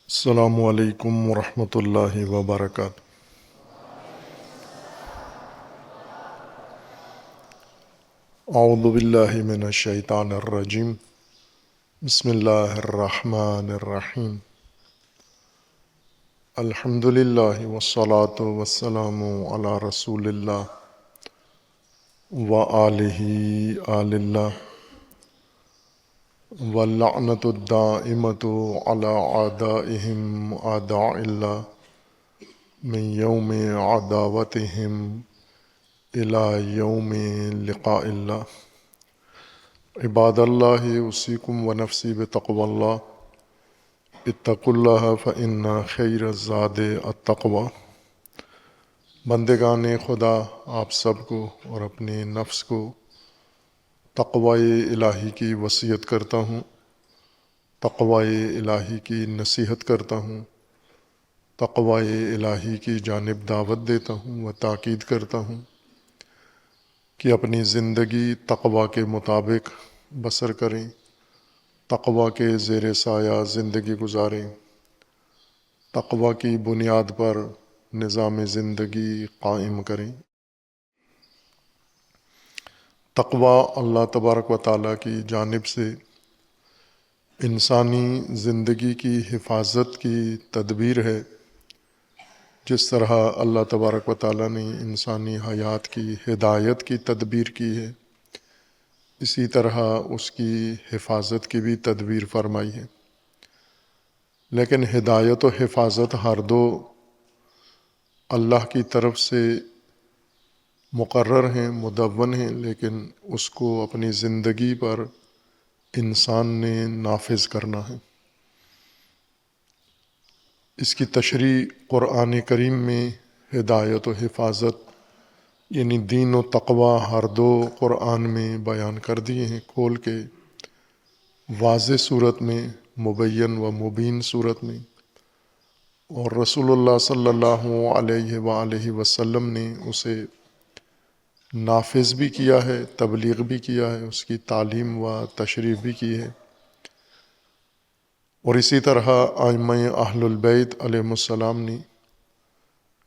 السلام علیکم ورحمۃ اللہ وبرکاتہ۔ اعوذ باللہ من الشیطان الرجیم، بسم اللہ الرحمن الرحیم۔ الحمد للہ والصلاة والسلام علی رسول اللہ وآلہ آل اللہ، واللعنۃ الدائمۃ علی اعدائہم اعداء اللہ من یوم عداوتہم الی یوم لقاء اللہ۔ عباد اللہ اوصیکم ونفسی بتقوی اللہ، اتقوا اللہ فإن خیر الزاد التقوی۔ بندگان خدا، آپ سب کو اور اپنے نفس کو تقوی الہی کی وصیت کرتا ہوں، تقوی الہی کی نصیحت کرتا ہوں، تقوی الہی کی جانب دعوت دیتا ہوں و تاکید کرتا ہوں کہ اپنی زندگی تقوی کے مطابق بسر کریں، تقوی کے زیر سایہ زندگی گزاریں، تقوی کی بنیاد پر نظام زندگی قائم کریں۔ تقوی اللہ تبارک و تعالیٰ کی جانب سے انسانی زندگی کی حفاظت کی تدبیر ہے۔ جس طرح اللہ تبارک و تعالیٰ نے انسانی حیات کی ہدایت کی تدبیر کی ہے، اسی طرح اس کی حفاظت کی بھی تدبیر فرمائی ہے۔ لیکن ہدایت و حفاظت ہر دو اللہ کی طرف سے مقرر ہیں، مدون ہیں، لیکن اس کو اپنی زندگی پر انسان نے نافذ کرنا ہے۔ اس کی تشریح قرآن کریم میں ہدایت و حفاظت یعنی دین و تقوی ہر دو قرآن میں بیان کر دیے ہیں، کھول کے واضح صورت میں، مبین و مبین صورت میں، اور رسول اللہ صلی اللہ علیہ وآلہ وسلم نے اسے نافذ بھی کیا ہے، تبلیغ بھی کیا ہے، اس کی تعلیم و تشریح بھی کی ہے۔ اور اسی طرح ائمہ اہل البیت علیہم السلام نے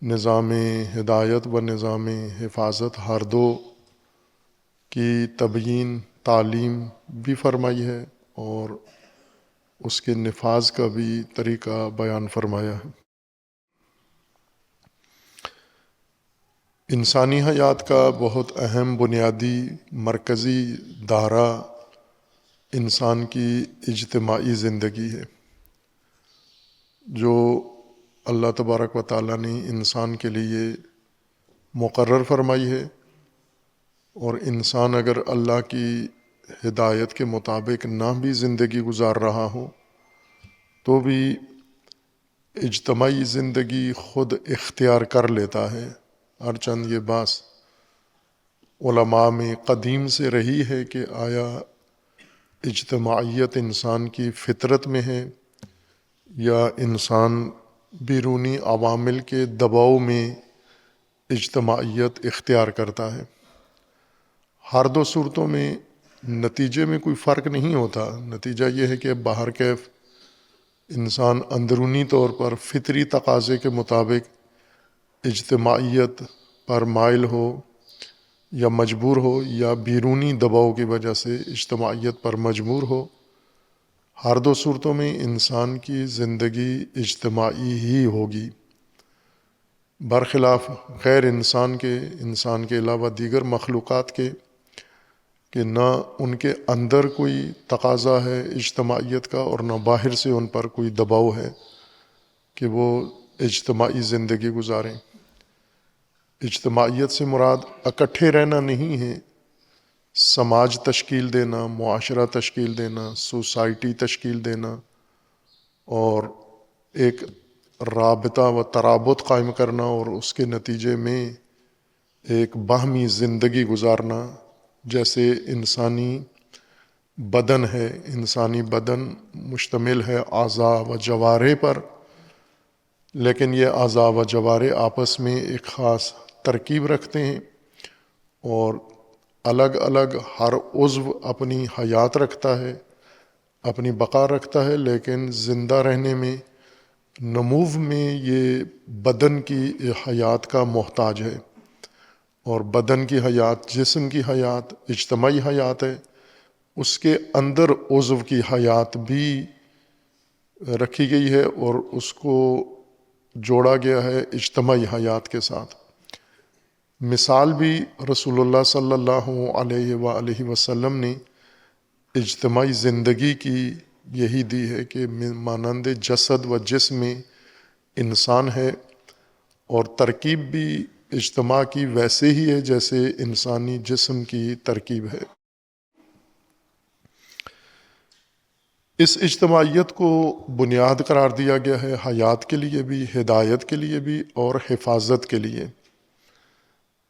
نظام ہدایت و نظام حفاظت ہر دو کی تبیین، تعلیم بھی فرمائی ہے اور اس کے نفاذ کا بھی طریقہ بیان فرمایا ہے۔ انسانی حیات کا بہت اہم بنیادی مرکزی دھارا انسان کی اجتماعی زندگی ہے، جو اللہ تبارک و تعالیٰ نے انسان کے لیے مقرر فرمائی ہے۔ اور انسان اگر اللہ کی ہدایت کے مطابق نہ بھی زندگی گزار رہا ہو تو بھی اجتماعی زندگی خود اختیار کر لیتا ہے۔ ہرچند یہ بات علماء میں قدیم سے رہی ہے کہ آیا اجتماعیت انسان کی فطرت میں ہے یا انسان بیرونی عوامل کے دباؤ میں اجتماعیت اختیار کرتا ہے۔ ہر دو صورتوں میں نتیجے میں کوئی فرق نہیں ہوتا۔ نتیجہ یہ ہے کہ باہر کیف انسان اندرونی طور پر فطری تقاضے کے مطابق اجتماعیت پر مائل ہو یا مجبور ہو، یا بیرونی دباؤ کی وجہ سے اجتماعیت پر مجبور ہو، ہر دو صورتوں میں انسان کی زندگی اجتماعی ہی ہوگی، برخلاف غیر انسان کے علاوہ دیگر مخلوقات کے، کہ نہ ان کے اندر کوئی تقاضا ہے اجتماعیت کا اور نہ باہر سے ان پر کوئی دباؤ ہے کہ وہ اجتماعی زندگی گزاریں۔ اجتماعیت سے مراد اکٹھے رہنا نہیں ہے، سماج تشکیل دینا، معاشرہ تشکیل دینا، سوسائٹی تشکیل دینا اور ایک رابطہ و ترابط قائم کرنا اور اس کے نتیجے میں ایک باہمی زندگی گزارنا۔ جیسے انسانی بدن ہے، انسانی بدن مشتمل ہے اعضاء و جوارح پر، لیکن یہ اعضاء و جوارح آپس میں ایک خاص ترکیب رکھتے ہیں اور الگ الگ ہر عضو اپنی حیات رکھتا ہے، اپنی بقا رکھتا ہے، لیکن زندہ رہنے میں نمو میں یہ بدن کی حیات کا محتاج ہے، اور بدن کی حیات، جسم کی حیات اجتماعی حیات ہے، اس کے اندر عضو کی حیات بھی رکھی گئی ہے اور اس کو جوڑا گیا ہے اجتماعی حیات کے ساتھ۔ مثال بھی رسول اللہ صلی اللہ علیہ وآلہ وسلم نے اجتماعی زندگی کی یہی دی ہے کہ مانند جسد و جسم میں انسان ہے، اور ترکیب بھی اجتماع کی ویسے ہی ہے جیسے انسانی جسم کی ترکیب ہے۔ اس اجتماعیت کو بنیاد قرار دیا گیا ہے حیات کے لیے بھی، ہدایت کے لیے بھی، اور حفاظت کے لیے۔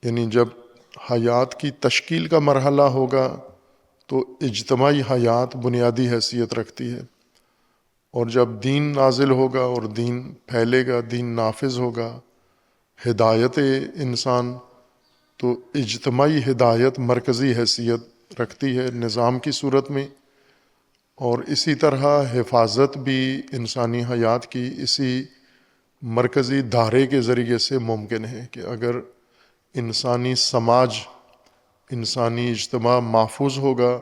یعنی جب حیات کی تشکیل کا مرحلہ ہوگا تو اجتماعی حیات بنیادی حیثیت رکھتی ہے، اور جب دین نازل ہوگا اور دین پھیلے گا، دین نافذ ہوگا، ہدایت انسان، تو اجتماعی ہدایت مرکزی حیثیت رکھتی ہے نظام کی صورت میں۔ اور اسی طرح حفاظت بھی انسانی حیات کی اسی مرکزی دھارے کے ذریعے سے ممکن ہے کہ اگر انسانی سماج، انسانی اجتماع محفوظ ہوگا،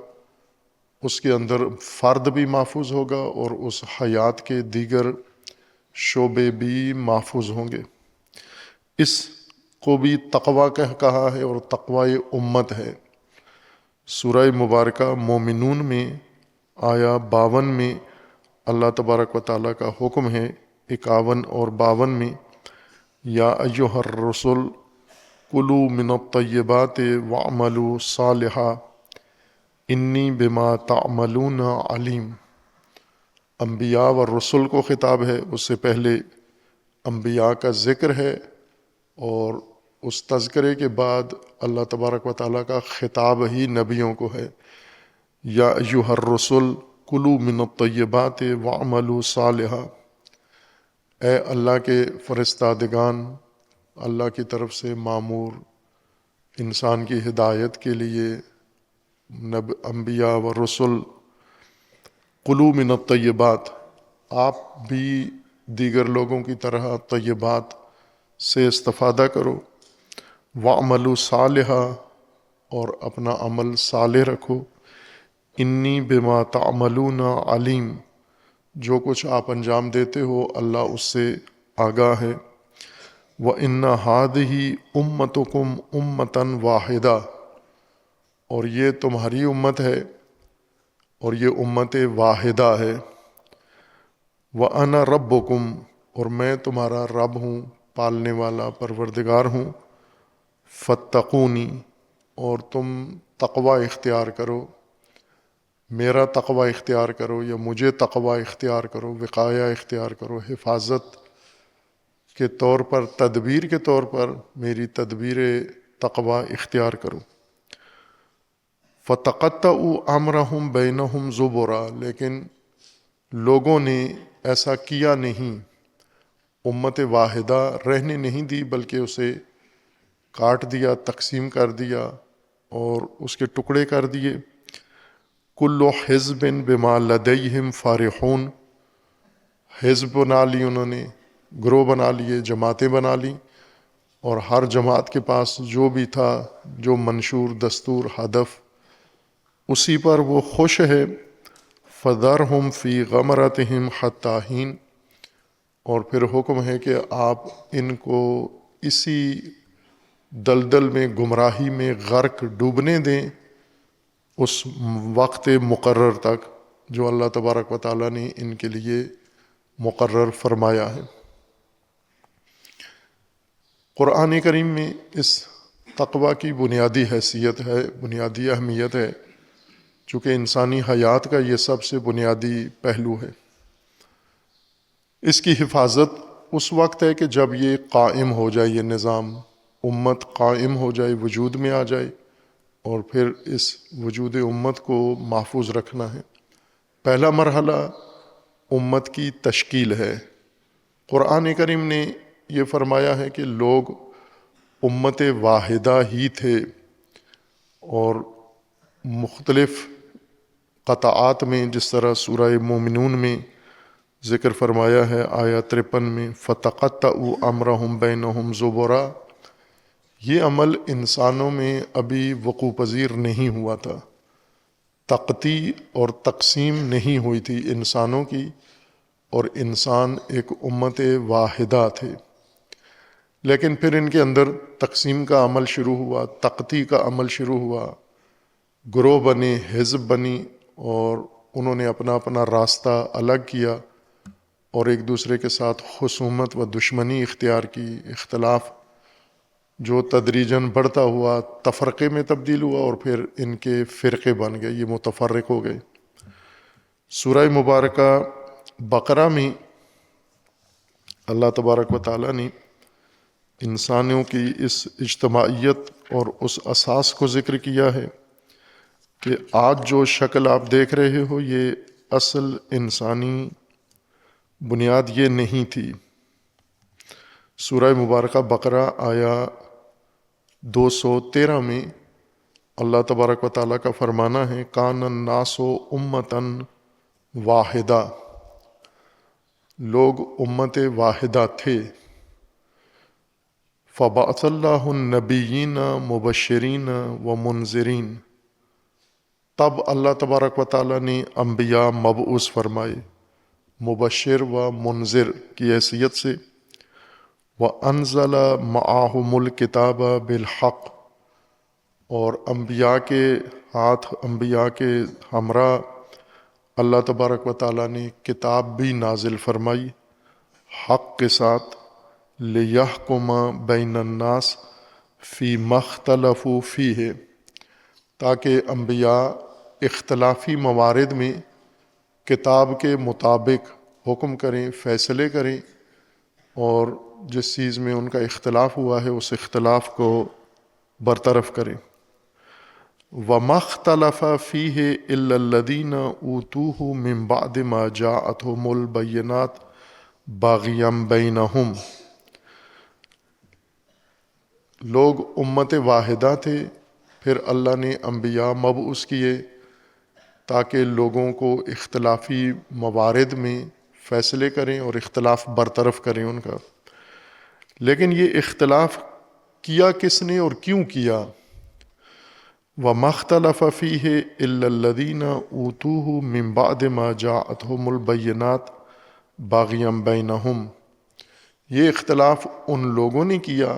اس کے اندر فرد بھی محفوظ ہوگا اور اس حیات کے دیگر شعبے بھی محفوظ ہوں گے۔ اس کو بھی تقویٰ کہا ہے، اور تقویٰ امت ہے۔ سورہ مبارکہ مومنون میں آیا 52 میں اللہ تبارک و تعالیٰ کا حکم ہے، 51 اور 52 میں، یا ایھا الرسل کلوا من الطیبات واعملوا صالحا انی بما تعملون علیم۔ انبیاء و رسل کو خطاب ہے، اس سے پہلے انبیاء کا ذکر ہے، اور اس تذکرے کے بعد اللہ تبارک و تعالیٰ کا خطاب ہی نبیوں کو ہے، یا ایھا الرسل کلوا من الطیبات واعملوا صالحا۔ اے اللہ کے فرستادگان، اللہ کی طرف سے معمور انسان کی ہدایت کے لیے انبیاء و رسل، کلوا من الطیبات، آپ بھی دیگر لوگوں کی طرح طیبات سے استفادہ کرو، واعملوا صالحا، اور اپنا عمل صالح رکھو، انی بما تعملون علیم، جو کچھ آپ انجام دیتے ہو اللہ اس سے آگاہ ہے۔ وَإِنَّ هَٰذِهِ أُمَّتُكُمْ أُمَّةً وَاحِدَةً، اور یہ تمہاری امت ہے اور یہ امت واحدہ ہے۔ وَأَنَا رَبُّكُمْ، اور میں تمہارا رب ہوں، پالنے والا، پروردگار ہوں۔ فَاتَّقُونِی، اور تم تقوی اختیار کرو، میرا تقوی اختیار کرو، یا مجھے تقوی اختیار کرو، وقایہ اختیار کرو، حفاظت کے طور پر، تدبیر کے طور پر میری تدبیر تقوی اختیار کرو۔ فَتَقَطَّعُوا أَمْرَهُمْ بَيْنَهُمْ زُبُرًا، لیکن لوگوں نے ایسا کیا نہیں، امت واحدہ رہنے نہیں دی، بلکہ اسے کاٹ دیا، تقسیم کر دیا اور اس کے ٹکڑے کر دیے۔ کُلُّ حِزْبٍ بِمَا لَدَيْهِمْ فَرِحُونَ، حزب بنا لی انہوں نے، گروہ بنا لیے، جماعتیں بنا لیں، اور ہر جماعت کے پاس جو بھی تھا، جو منشور، دستور، ہدف، اسی پر وہ خوش ہے۔ فَذَرْهُمْ فِي غَمْرَتِهِمْ حَتَّىٰ حِینٍ، اور پھر حکم ہے کہ آپ ان کو اسی دلدل میں، گمراہی میں غرق، ڈوبنے دیں اس وقت مقرر تک جو اللہ تبارک و تعالیٰ نے ان کے لیے مقرر فرمایا ہے۔ قرآن کریم میں اس تقوی کی بنیادی حیثیت ہے، بنیادی اہمیت ہے، چونکہ انسانی حیات کا یہ سب سے بنیادی پہلو ہے۔ اس کی حفاظت اس وقت ہے کہ جب یہ قائم ہو جائے، یہ نظام، امت قائم ہو جائے، وجود میں آ جائے، اور پھر اس وجود امت کو محفوظ رکھنا ہے۔ پہلا مرحلہ امت کی تشکیل ہے۔ قرآن کریم نے یہ فرمایا ہے کہ لوگ امت واحدہ ہی تھے، اور مختلف قطعات میں، جس طرح سورہ مومنون میں ذکر فرمایا ہے آیا 53 میں فَتَقَطَّعُوا أَمْرَهُمْ بَيْنَهُمْ زُبُرًا، یہ عمل انسانوں میں ابھی وقوع پذیر نہیں ہوا تھا، تقطیع اور تقسیم نہیں ہوئی تھی انسانوں کی، اور انسان ایک امت واحدہ تھے، لیکن پھر ان کے اندر تقسیم کا عمل شروع ہوا، تقطیع کا عمل شروع ہوا، گروہ بنے، حزب بنی، اور انہوں نے اپنا اپنا راستہ الگ کیا اور ایک دوسرے کے ساتھ خصومت و دشمنی اختیار کی، اختلاف جو تدریجاً بڑھتا ہوا تفرقے میں تبدیل ہوا، اور پھر ان کے فرقے بن گئے، یہ متفرق ہو گئے۔ سورہ مبارکہ بقرہ میں اللہ تبارک و تعالیٰ نے انسانوں کی اس اجتماعیت اور اس اساس کو ذکر کیا ہے کہ آج جو شکل آپ دیکھ رہے ہو یہ اصل انسانی بنیاد یہ نہیں تھی۔ سورہ مبارکہ بقرہ آیا 213 میں اللہ تبارک و تعالیٰ کا فرمانا ہے کان الناس امتاً واحدہ، لوگ امت واحدہ تھے، فبعث اللہ النبیین مبشرین و منذرین، تب اللہ تبارک و تعالیٰ نے انبیاء مبعوث فرمائے مبشر و منذر کی حیثیت سے، وَأَنزَلَ مَعَهُمُ الْكِتَابَ بِالْحَقِّ، اور انبیاء کے ہاتھ، انبیاء کے ہمراہ اللہ تبارک و تعالیٰ نے کتاب بھی نازل فرمائی حق کے ساتھ، لِيَحْكُمَ بَيْنَ النَّاسِ فِي مَا اخْتَلَفُوا فِيهِ، تاکہ انبیاء اختلافی موارد میں کتاب کے مطابق حکم کریں، فیصلے کریں، اور جس چیز میں ان کا اختلاف ہوا ہے اس اختلاف کو برطرف کریں۔ وَمَا اخْتَلَفَ فِيهِ إِلَّا الَّذِينَ أُوتُوهُ مِن بَعْدِ مَا جَاءَتْهُمُ الْبَيِّنَاتُ بَاغِيًا بَيْنَهُمْ، لوگ امت واحدہ تھے، پھر اللہ نے انبیاء مبعوث کیے تاکہ لوگوں کو اختلافی موارد میں فیصلے کریں اور اختلاف برطرف کریں ان کا۔ لیکن یہ اختلاف کیا کس نے اور کیوں کیا؟ وَمَا اخْتَلَفَ فِيهِ إِلَّا الَّذِينَ أُوتُوهُ مِن بَعْدِ مَا جَاءَتْهُمُ الْبَيِّنَاتُ بَاغِيًا بَيْنَهُمْ، یہ اختلاف ان لوگوں نے کیا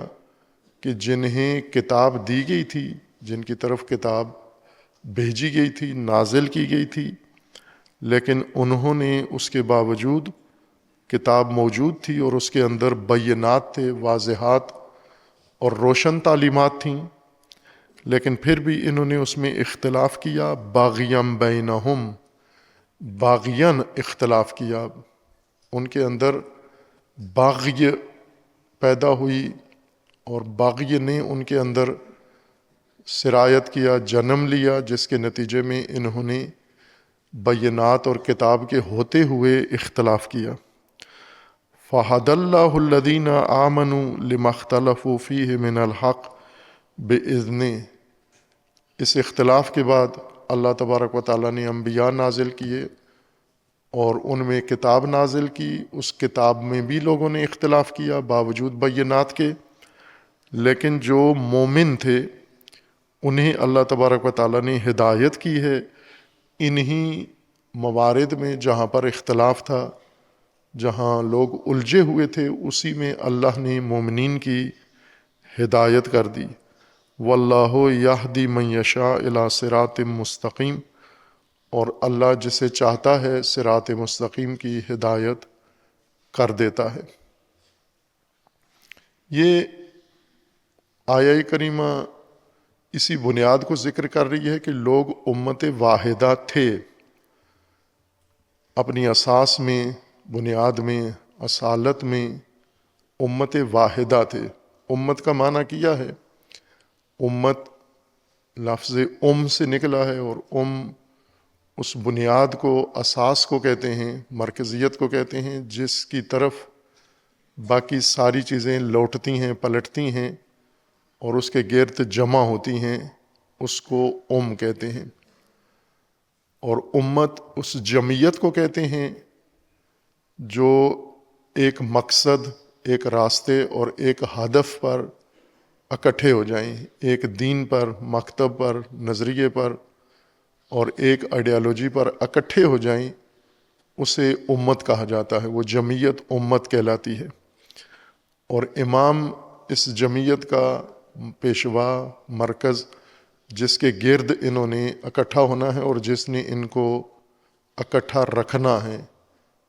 کہ جنہیں کتاب دی گئی تھی، جن کی طرف کتاب بھیجی گئی تھی، نازل کی گئی تھی، لیکن انہوں نے اس کے باوجود، کتاب موجود تھی اور اس کے اندر بینات تھے، واضحات اور روشن تعلیمات تھیں، لیکن پھر بھی انہوں نے اس میں اختلاف کیا، باغیم بینہم، باغین اختلاف کیا، ان کے اندر باغی پیدا ہوئی اور باغی نے ان کے اندر سرایت کیا، جنم لیا، جس کے نتیجے میں انہوں نے بینات اور کتاب کے ہوتے ہوئے اختلاف کیا۔ فَهَدَى اللَّهُ الَّذِينَ آمَنُوا لِمَا اخْتَلَفُوا فِيهِ مِنَ الْحَقِّ بِإِذْنِهِ، اس اختلاف کے بعد اللہ تبارک و تعالیٰ نے انبیاء نازل کیے اور ان میں کتاب نازل کی، اس کتاب میں بھی لوگوں نے اختلاف کیا باوجود بینات کے، لیکن جو مومن تھے انہیں اللہ تبارک و تعالیٰ نے ہدایت کی ہے انہی موارد میں جہاں پر اختلاف تھا، جہاں لوگ الجھے ہوئے تھے، اسی میں اللہ نے مومنین کی ہدایت کر دی۔ واللہ یہدی من یشاء الی صراط مستقیم، اور اللہ جسے چاہتا ہے صراط مستقیم کی ہدایت کر دیتا ہے۔ یہ آیہ کریمہ اسی بنیاد کو ذکر کر رہی ہے کہ لوگ امت واحدہ تھے، اپنی اساس میں، بنیاد میں، اصالت میں امت واحدہ تھے۔ امت کا معنی کیا ہے؟ امت لفظ سے نکلا ہے، اور اس بنیاد کو، اساس کو کہتے ہیں، مرکزیت کو کہتے ہیں، جس کی طرف باقی ساری چیزیں لوٹتی ہیں، پلٹتی ہیں اور اس کے گرد جمع ہوتی ہیں، اس کو کہتے ہیں۔ اور امت اس جمعیت کو کہتے ہیں جو ایک مقصد، ایک راستے اور ایک ہدف پر اکٹھے ہو جائیں، ایک دین پر، مکتب پر، نظریے پر اور ایک آئیڈیالوجی پر اکٹھے ہو جائیں، اسے امت کہا جاتا ہے، وہ جمعیت امت کہلاتی ہے۔ اور امام اس جمعیت کا پیشوا، مرکز، جس کے گرد انہوں نے اکٹھا ہونا ہے اور جس نے ان کو اکٹھا رکھنا ہے،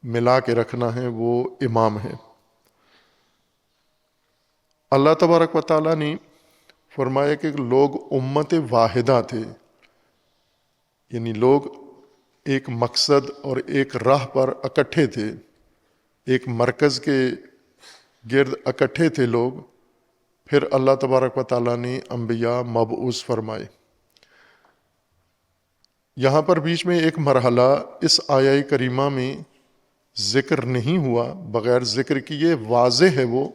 ملا کے رکھنا ہے، وہ امام ہے۔ اللہ تبارک و تعالیٰ نے فرمایا کہ لوگ امت واحدہ تھے، یعنی لوگ ایک مقصد اور ایک راہ پر اکٹھے تھے، ایک مرکز کے گرد اکٹھے تھے لوگ۔ پھر اللہ تبارک و تعالیٰ نے انبیاء مبعوث فرمائے۔ یہاں پر بیچ میں ایک مرحلہ اس آیہ کریمہ میں ذکر نہیں ہوا، بغیر ذکر کیے واضح ہے وہ،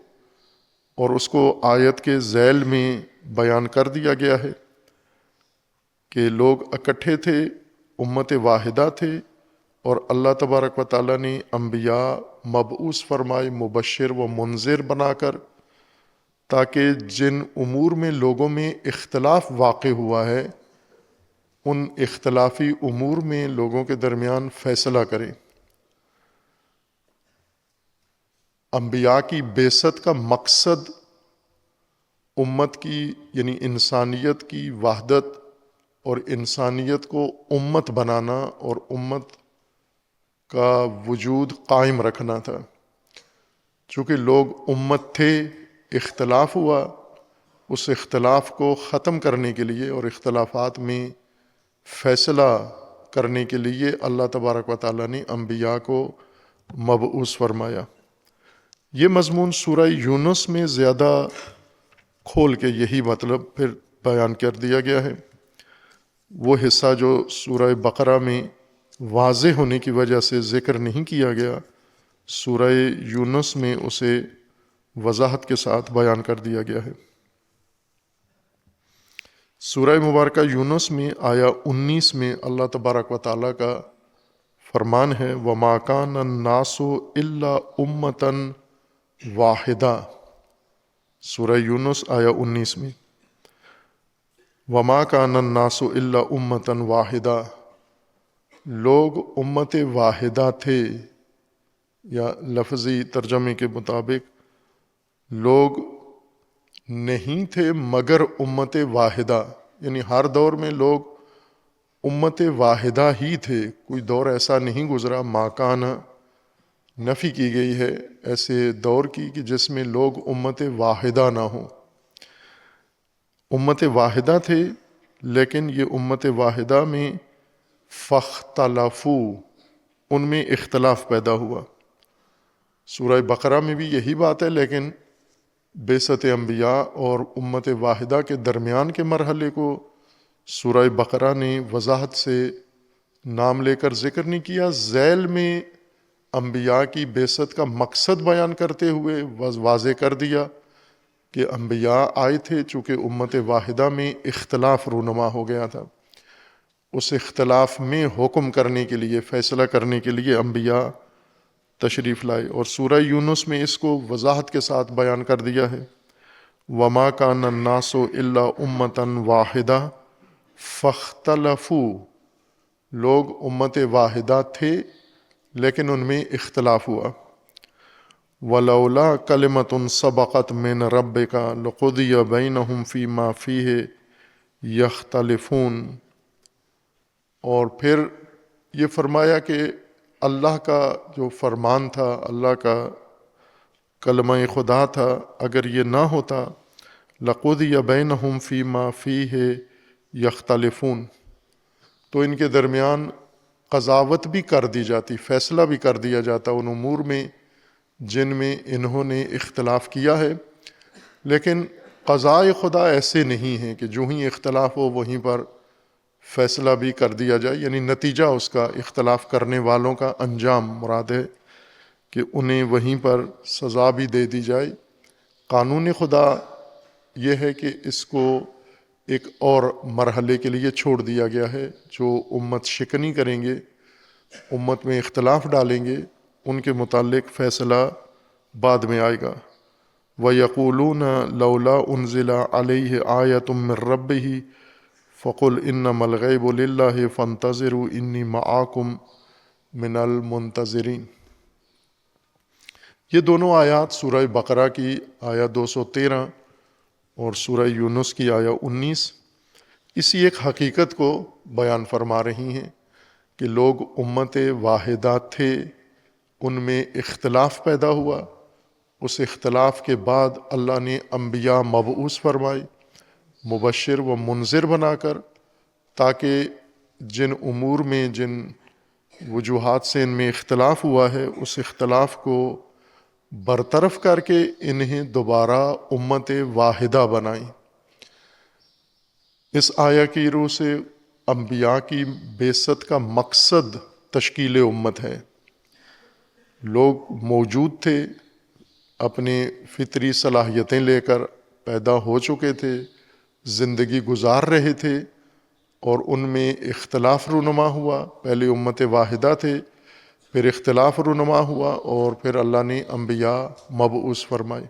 اور اس کو آیت کے ذیل میں بیان کر دیا گیا ہے کہ لوگ اکٹھے تھے، امت واحدہ تھے، اور اللہ تبارک و تعالیٰ نے انبیاء مبعوث فرمائے مبشر و منذر بنا کر، تاکہ جن امور میں لوگوں میں اختلاف واقع ہوا ہے ان اختلافی امور میں لوگوں کے درمیان فیصلہ کریں۔ انبیاء کی بعثت کا مقصد امت کی، یعنی انسانیت کی وحدت اور انسانیت کو امت بنانا اور امت کا وجود قائم رکھنا تھا۔ چونکہ لوگ امت تھے، اختلاف ہوا، اس اختلاف کو ختم کرنے کے لیے اور اختلافات میں فیصلہ کرنے کے لیے اللہ تبارک و تعالیٰ نے انبیاء کو مبعوث فرمایا۔ یہ مضمون سورہ یونس میں زیادہ کھول کے یہی مطلب پھر بیان کر دیا گیا ہے۔ وہ حصہ جو سورہ بقرہ میں واضح ہونے کی وجہ سے ذکر نہیں کیا گیا، سورہ یونس میں اسے وضاحت کے ساتھ بیان کر دیا گیا ہے۔ سورہ مبارکہ یونس میں آیا 19 میں اللہ تبارک و تعالیٰ کا فرمان ہے وَمَا كَانَ النَّاسُ إِلَّا أُمَّةً وَاحِدَةً۔ سورہ یونس آیا 19 میں وَمَا كَانَ النَّاسُ إِلَّا أُمَّةً وَاحِدَةً، لوگ امت واحدہ تھے، یا لفظی ترجمے کے مطابق لوگ نہیں تھے مگر امت واحدہ، یعنی ہر دور میں لوگ امت واحدہ ہی تھے، کوئی دور ایسا نہیں گزرا، ما کان نفی کی گئی ہے ایسے دور کی کہ جس میں لوگ امت واحدہ نہ ہوں۔ امت واحدہ تھے، لیکن یہ امت واحدہ میں فاختلفوا، ان میں اختلاف پیدا ہوا۔ سورہ بقرہ میں بھی یہی بات ہے، لیکن بعثت انبیاء اور امت واحدہ کے درمیان کے مرحلے کو سورہ بقرہ نے وضاحت سے نام لے کر ذکر نہیں کیا، ذیل میں انبیاء کی بعثت کا مقصد بیان کرتے ہوئے واضح کر دیا کہ انبیاء آئے تھے، چونکہ امت واحدہ میں اختلاف رونما ہو گیا تھا، اس اختلاف میں حکم کرنے کے لیے، فیصلہ کرنے کے لیے انبیاء تشریف لائے۔ اور سورہ یونس میں اس کو وضاحت کے ساتھ بیان کر دیا ہے وَمَا كَانَ النَّاسُ إِلَّا أُمَّةً وَاحِدَةً فَاخْتَلَفُوا، لوگ امت واحدہ تھے لیکن ان میں اختلاف ہوا۔ وَلَوْلَا كَلِمَةٌ سَبَقَتْ مِنْ رَبِّكَ لَقُضِيَ بَيْنَهُمْ فِيمَا فِيهِ يَخْتَلِفُونَ، اور پھر یہ فرمایا کہ اللہ کا جو فرمان تھا، اللہ کا کلمہ خدا تھا، اگر یہ نہ ہوتا لَقُضِيَ بَيْنَهُمْ فِيمَا فِيهِ يَخْتَلِفُونَ، تو ان کے درمیان قضاوت بھی کر دی جاتی، فیصلہ بھی کر دیا جاتا ان امور میں جن میں انہوں نے اختلاف کیا ہے۔ لیکن قضاء خدا ایسے نہیں ہیں کہ جو ہی اختلاف ہو وہیں پر فیصلہ بھی کر دیا جائے، یعنی نتیجہ اس کا اختلاف کرنے والوں کا انجام مراد ہے کہ انہیں وہیں پر سزا بھی دے دی جائے۔ قانون خدا یہ ہے کہ اس کو ایک اور مرحلے کے لیے چھوڑ دیا گیا ہے، جو امت شکنی کریں گے، امت میں اختلاف ڈالیں گے، ان کے متعلق فیصلہ بعد میں آئے گا۔ وَيَقُولُونَ لَوْلَا أُنزِلَ عَلَيْهِ آيَةٌ مِّن رَّبِّهِ فَقُلْ إِنَّمَا الْغَيْبُ لِلَّهِ فَانتَظِرُوا إِنِّي مَعَكُم مِّنَ الْمُنتَظِرِينَ۔ یہ دونوں آیات سورہ بقرہ کی آیہ 213 اور سورہ یونس کی آیہ 19 اسی ایک حقیقت کو بیان فرما رہی ہیں کہ لوگ امت واحدہ تھے، ان میں اختلاف پیدا ہوا، اس اختلاف کے بعد اللہ نے انبیاء مبعوث فرمائے مبشر و منذر بنا کر، تاکہ جن امور میں، جن وجوہات سے ان میں اختلاف ہوا ہے، اس اختلاف کو برطرف کر کے انہیں دوبارہ امت واحدہ بنائیں۔ اس آیہ کی روح سے انبیاء کی بعثت کا مقصد تشکیل امت ہے۔ لوگ موجود تھے، اپنے فطری صلاحیتیں لے کر پیدا ہو چکے تھے، زندگی گزار رہے تھے، اور ان میں اختلاف رونما ہوا۔ پہلے امت واحدہ تھے، پھر اختلاف رونما ہوا، اور پھر اللہ نے انبیاء مبعوث فرمائے۔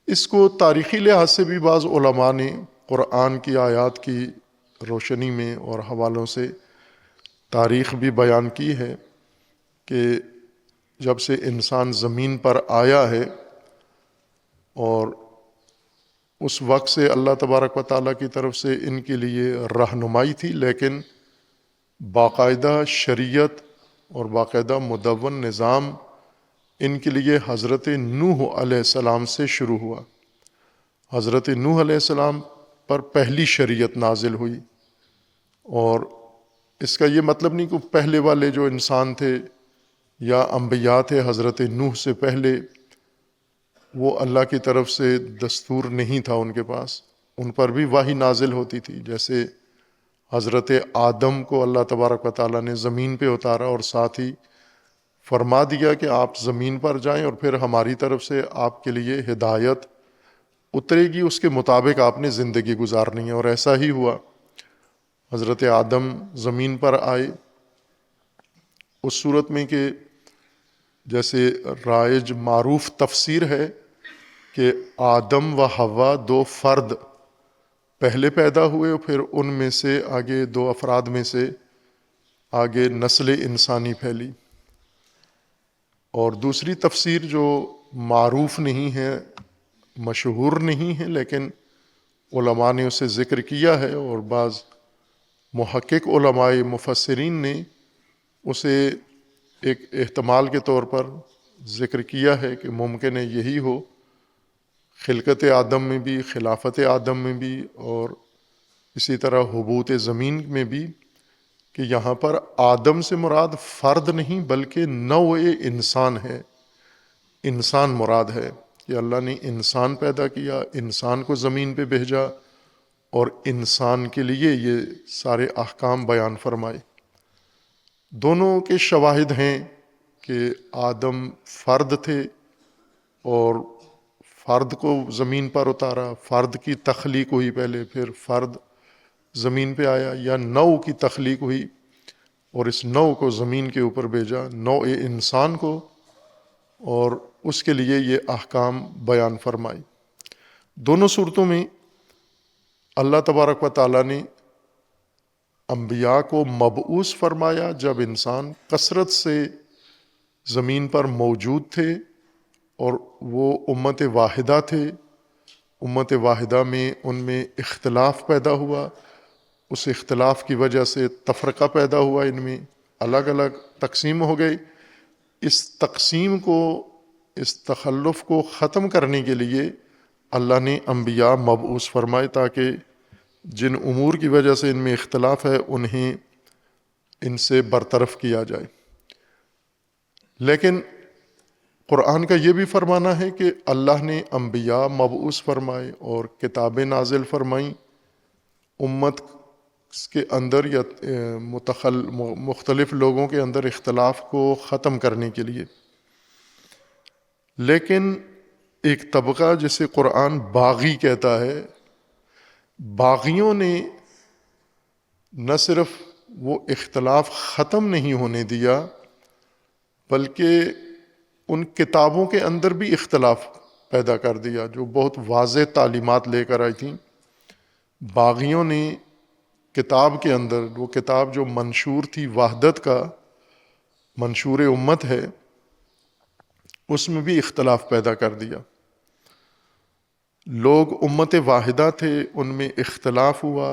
اس کو تاریخی لحاظ سے بھی بعض علماء نے قرآن کی آیات کی روشنی میں اور حوالوں سے تاریخ بھی بیان کی ہے کہ جب سے انسان زمین پر آیا ہے اور اس وقت سے اللہ تبارک و تعالیٰ کی طرف سے ان کے لیے رہنمائی تھی، لیکن باقاعدہ شریعت اور باقاعدہ مدون نظام ان کے لیے حضرت نوح علیہ السلام سے شروع ہوا۔ حضرت نوح علیہ السلام پر پہلی شریعت نازل ہوئی، اور اس کا یہ مطلب نہیں کہ پہلے والے جو انسان تھے یا انبیاء تھے حضرت نوح سے پہلے، وہ اللہ کی طرف سے دستور نہیں تھا ان کے پاس، ان پر بھی وحی نازل ہوتی تھی۔ جیسے حضرت آدم کو اللہ تبارک و تعالیٰ نے زمین پہ اتارا اور ساتھ ہی فرما دیا کہ آپ زمین پر جائیں اور پھر ہماری طرف سے آپ کے لیے ہدایت اترے گی، اس کے مطابق آپ نے زندگی گزارنی ہے، اور ایسا ہی ہوا۔ حضرت آدم زمین پر آئے اس صورت میں کہ جیسے رائج معروف تفسیر ہے کہ آدم و حوا دو فرد پہلے پیدا ہوئے، پھر ان میں سے آگے دو افراد میں سے آگے نسل انسانی پھیلی۔ اور دوسری تفسیر جو معروف نہیں ہے، مشہور نہیں ہے، لیکن علماء نے اسے ذکر کیا ہے، اور بعض محقق علماء مفسرین نے اسے ایک احتمال کے طور پر ذکر کیا ہے کہ ممکن ہے یہی ہو، خلقت آدم میں بھی، خلافت آدم میں بھی، اور اسی طرح حبوط زمین میں بھی، کہ یہاں پر آدم سے مراد فرد نہیں بلکہ نوع انسان ہے۔ انسان مراد ہے کہ اللہ نے انسان پیدا کیا، انسان کو زمین پہ بھیجا، اور انسان کے لیے یہ سارے احکام بیان فرمائے۔ دونوں کے شواہد ہیں کہ آدم فرد تھے اور فرد کو زمین پر اتارا، فرد کی تخلیق ہوئی پہلے، پھر فرد زمین پہ آیا، یا نوع کی تخلیق ہوئی اور اس نوع کو زمین کے اوپر بھیجا، نوع انسان کو، اور اس کے لیے یہ احکام بیان فرمائے۔ دونوں صورتوں میں اللہ تبارک و تعالیٰ نے انبیاء کو مبعوث فرمایا جب انسان کثرت سے زمین پر موجود تھے اور وہ امت واحدہ تھے۔ امت واحدہ میں ان میں اختلاف پیدا ہوا، اس اختلاف کی وجہ سے تفرقہ پیدا ہوا، ان میں الگ الگ تقسیم ہو گئی۔ اس تقسیم کو، اس تخلف کو ختم کرنے کے لیے اللہ نے انبیاء مبعوث فرمائے تاکہ جن امور کی وجہ سے ان میں اختلاف ہے انہیں ان سے برطرف کیا جائے۔ لیکن قرآن کا یہ بھی فرمانا ہے کہ اللہ نے انبیاء مبعوث فرمائے اور کتابیں نازل فرمائیں امت کے اندر یا مختلف لوگوں کے اندر اختلاف کو ختم کرنے کے لیے۔ لیکن ایک طبقہ جسے قرآن باغی کہتا ہے، باغیوں نے نہ صرف وہ اختلاف ختم نہیں ہونے دیا بلکہ ان کتابوں کے اندر بھی اختلاف پیدا کر دیا جو بہت واضح تعلیمات لے کر آئی تھیں۔ باغیوں نے کتاب کے اندر، وہ کتاب جو منشور تھی وحدت کا، منشور امت ہے، اس میں بھی اختلاف پیدا کر دیا۔ لوگ امت واحدہ تھے، ان میں اختلاف ہوا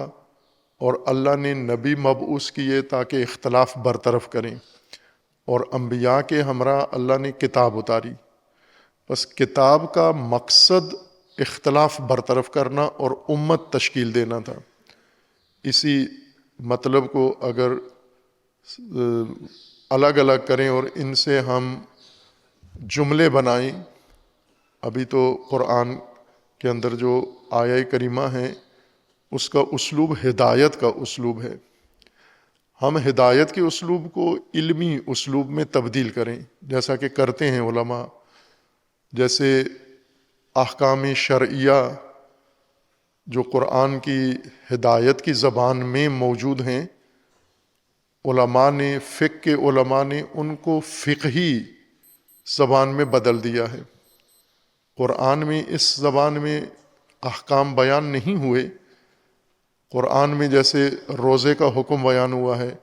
اور اللہ نے نبی مبعوث کیے تاکہ اختلاف برطرف کریں، اور انبیاء کے ہمراہ اللہ نے کتاب اتاری۔ بس کتاب کا مقصد اختلاف برطرف کرنا اور امت تشکیل دینا تھا۔ اسی مطلب کو اگر الگ الگ کریں اور ان سے ہم جملے بنائیں، ابھی تو قرآن کے اندر جو آیہ کریمہ ہیں اس کا اسلوب ہدایت کا اسلوب ہے، ہم ہدایت کے اسلوب کو علمی اسلوب میں تبدیل کریں جیسا کہ کرتے ہیں علماء، جیسے احکام شرعیہ جو قرآن کی ہدایت کی زبان میں موجود ہیں، علماء نے، فقہ کے علماء نے ان کو فقہی زبان میں بدل دیا ہے۔ قرآن میں اس زبان میں احکام بیان نہیں ہوئے۔ قرآن میں جیسے روزے کا حکم بیان ہوا ہے،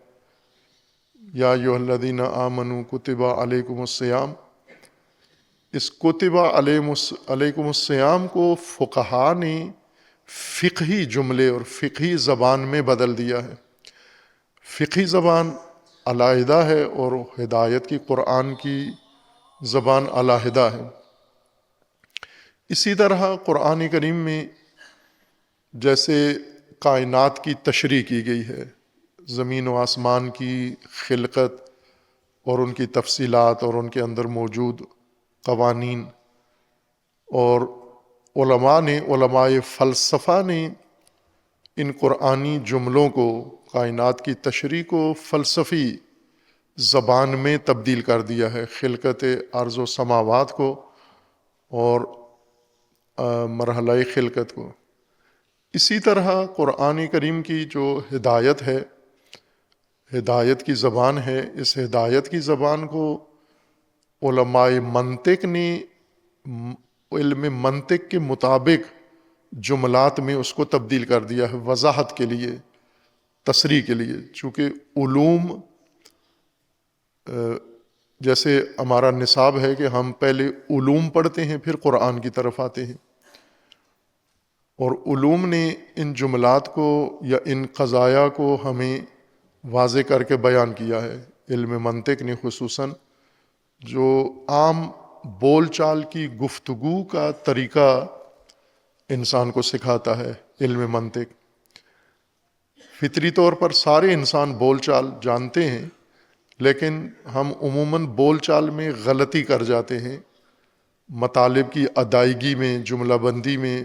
یا ایھا الذین آمنوا کتب علیکم الصیام، اس کتب علیکم الصیام کو فقہا نے فقہی جملے اور فقہی زبان میں بدل دیا ہے۔ فقہی زبان علیحدہ ہے اور ہدایت کی قرآن کی زبان علیحدہ ہے۔ اسی طرح قرآن کریم میں جیسے کائنات کی تشریح کی گئی ہے، زمین و آسمان کی خلقت اور ان کی تفصیلات اور ان کے اندر موجود قوانین، اور علماء فلسفہ نے ان قرآنی جملوں کو، کائنات کی تشریح کو فلسفی زبان میں تبدیل کر دیا ہے، خلقت ارض و سماوات کو اور مرحلہ خلقت کو۔ اسی طرح قرآن کریم کی جو ہدایت ہے، ہدایت کی زبان ہے، اس ہدایت کی زبان کو علماء منطق نے علم منطق کے مطابق جملات میں اس کو تبدیل کر دیا ہے، وضاحت کے لیے، تصریح کے لیے۔ چونکہ علوم جیسے ہمارا نصاب ہے کہ ہم پہلے علوم پڑھتے ہیں پھر قرآن کی طرف آتے ہیں، اور علوم نے ان جملات کو یا ان قضایا کو ہمیں واضح کر کے بیان کیا ہے۔ علم منطق نے خصوصاً جو عام بول چال کی گفتگو کا طریقہ انسان کو سکھاتا ہے، علم منطق فطری طور پر سارے انسان بول چال جانتے ہیں، لیکن ہم عموماً بول چال میں غلطی کر جاتے ہیں، مطالب کی ادائیگی میں، جملہ بندی میں،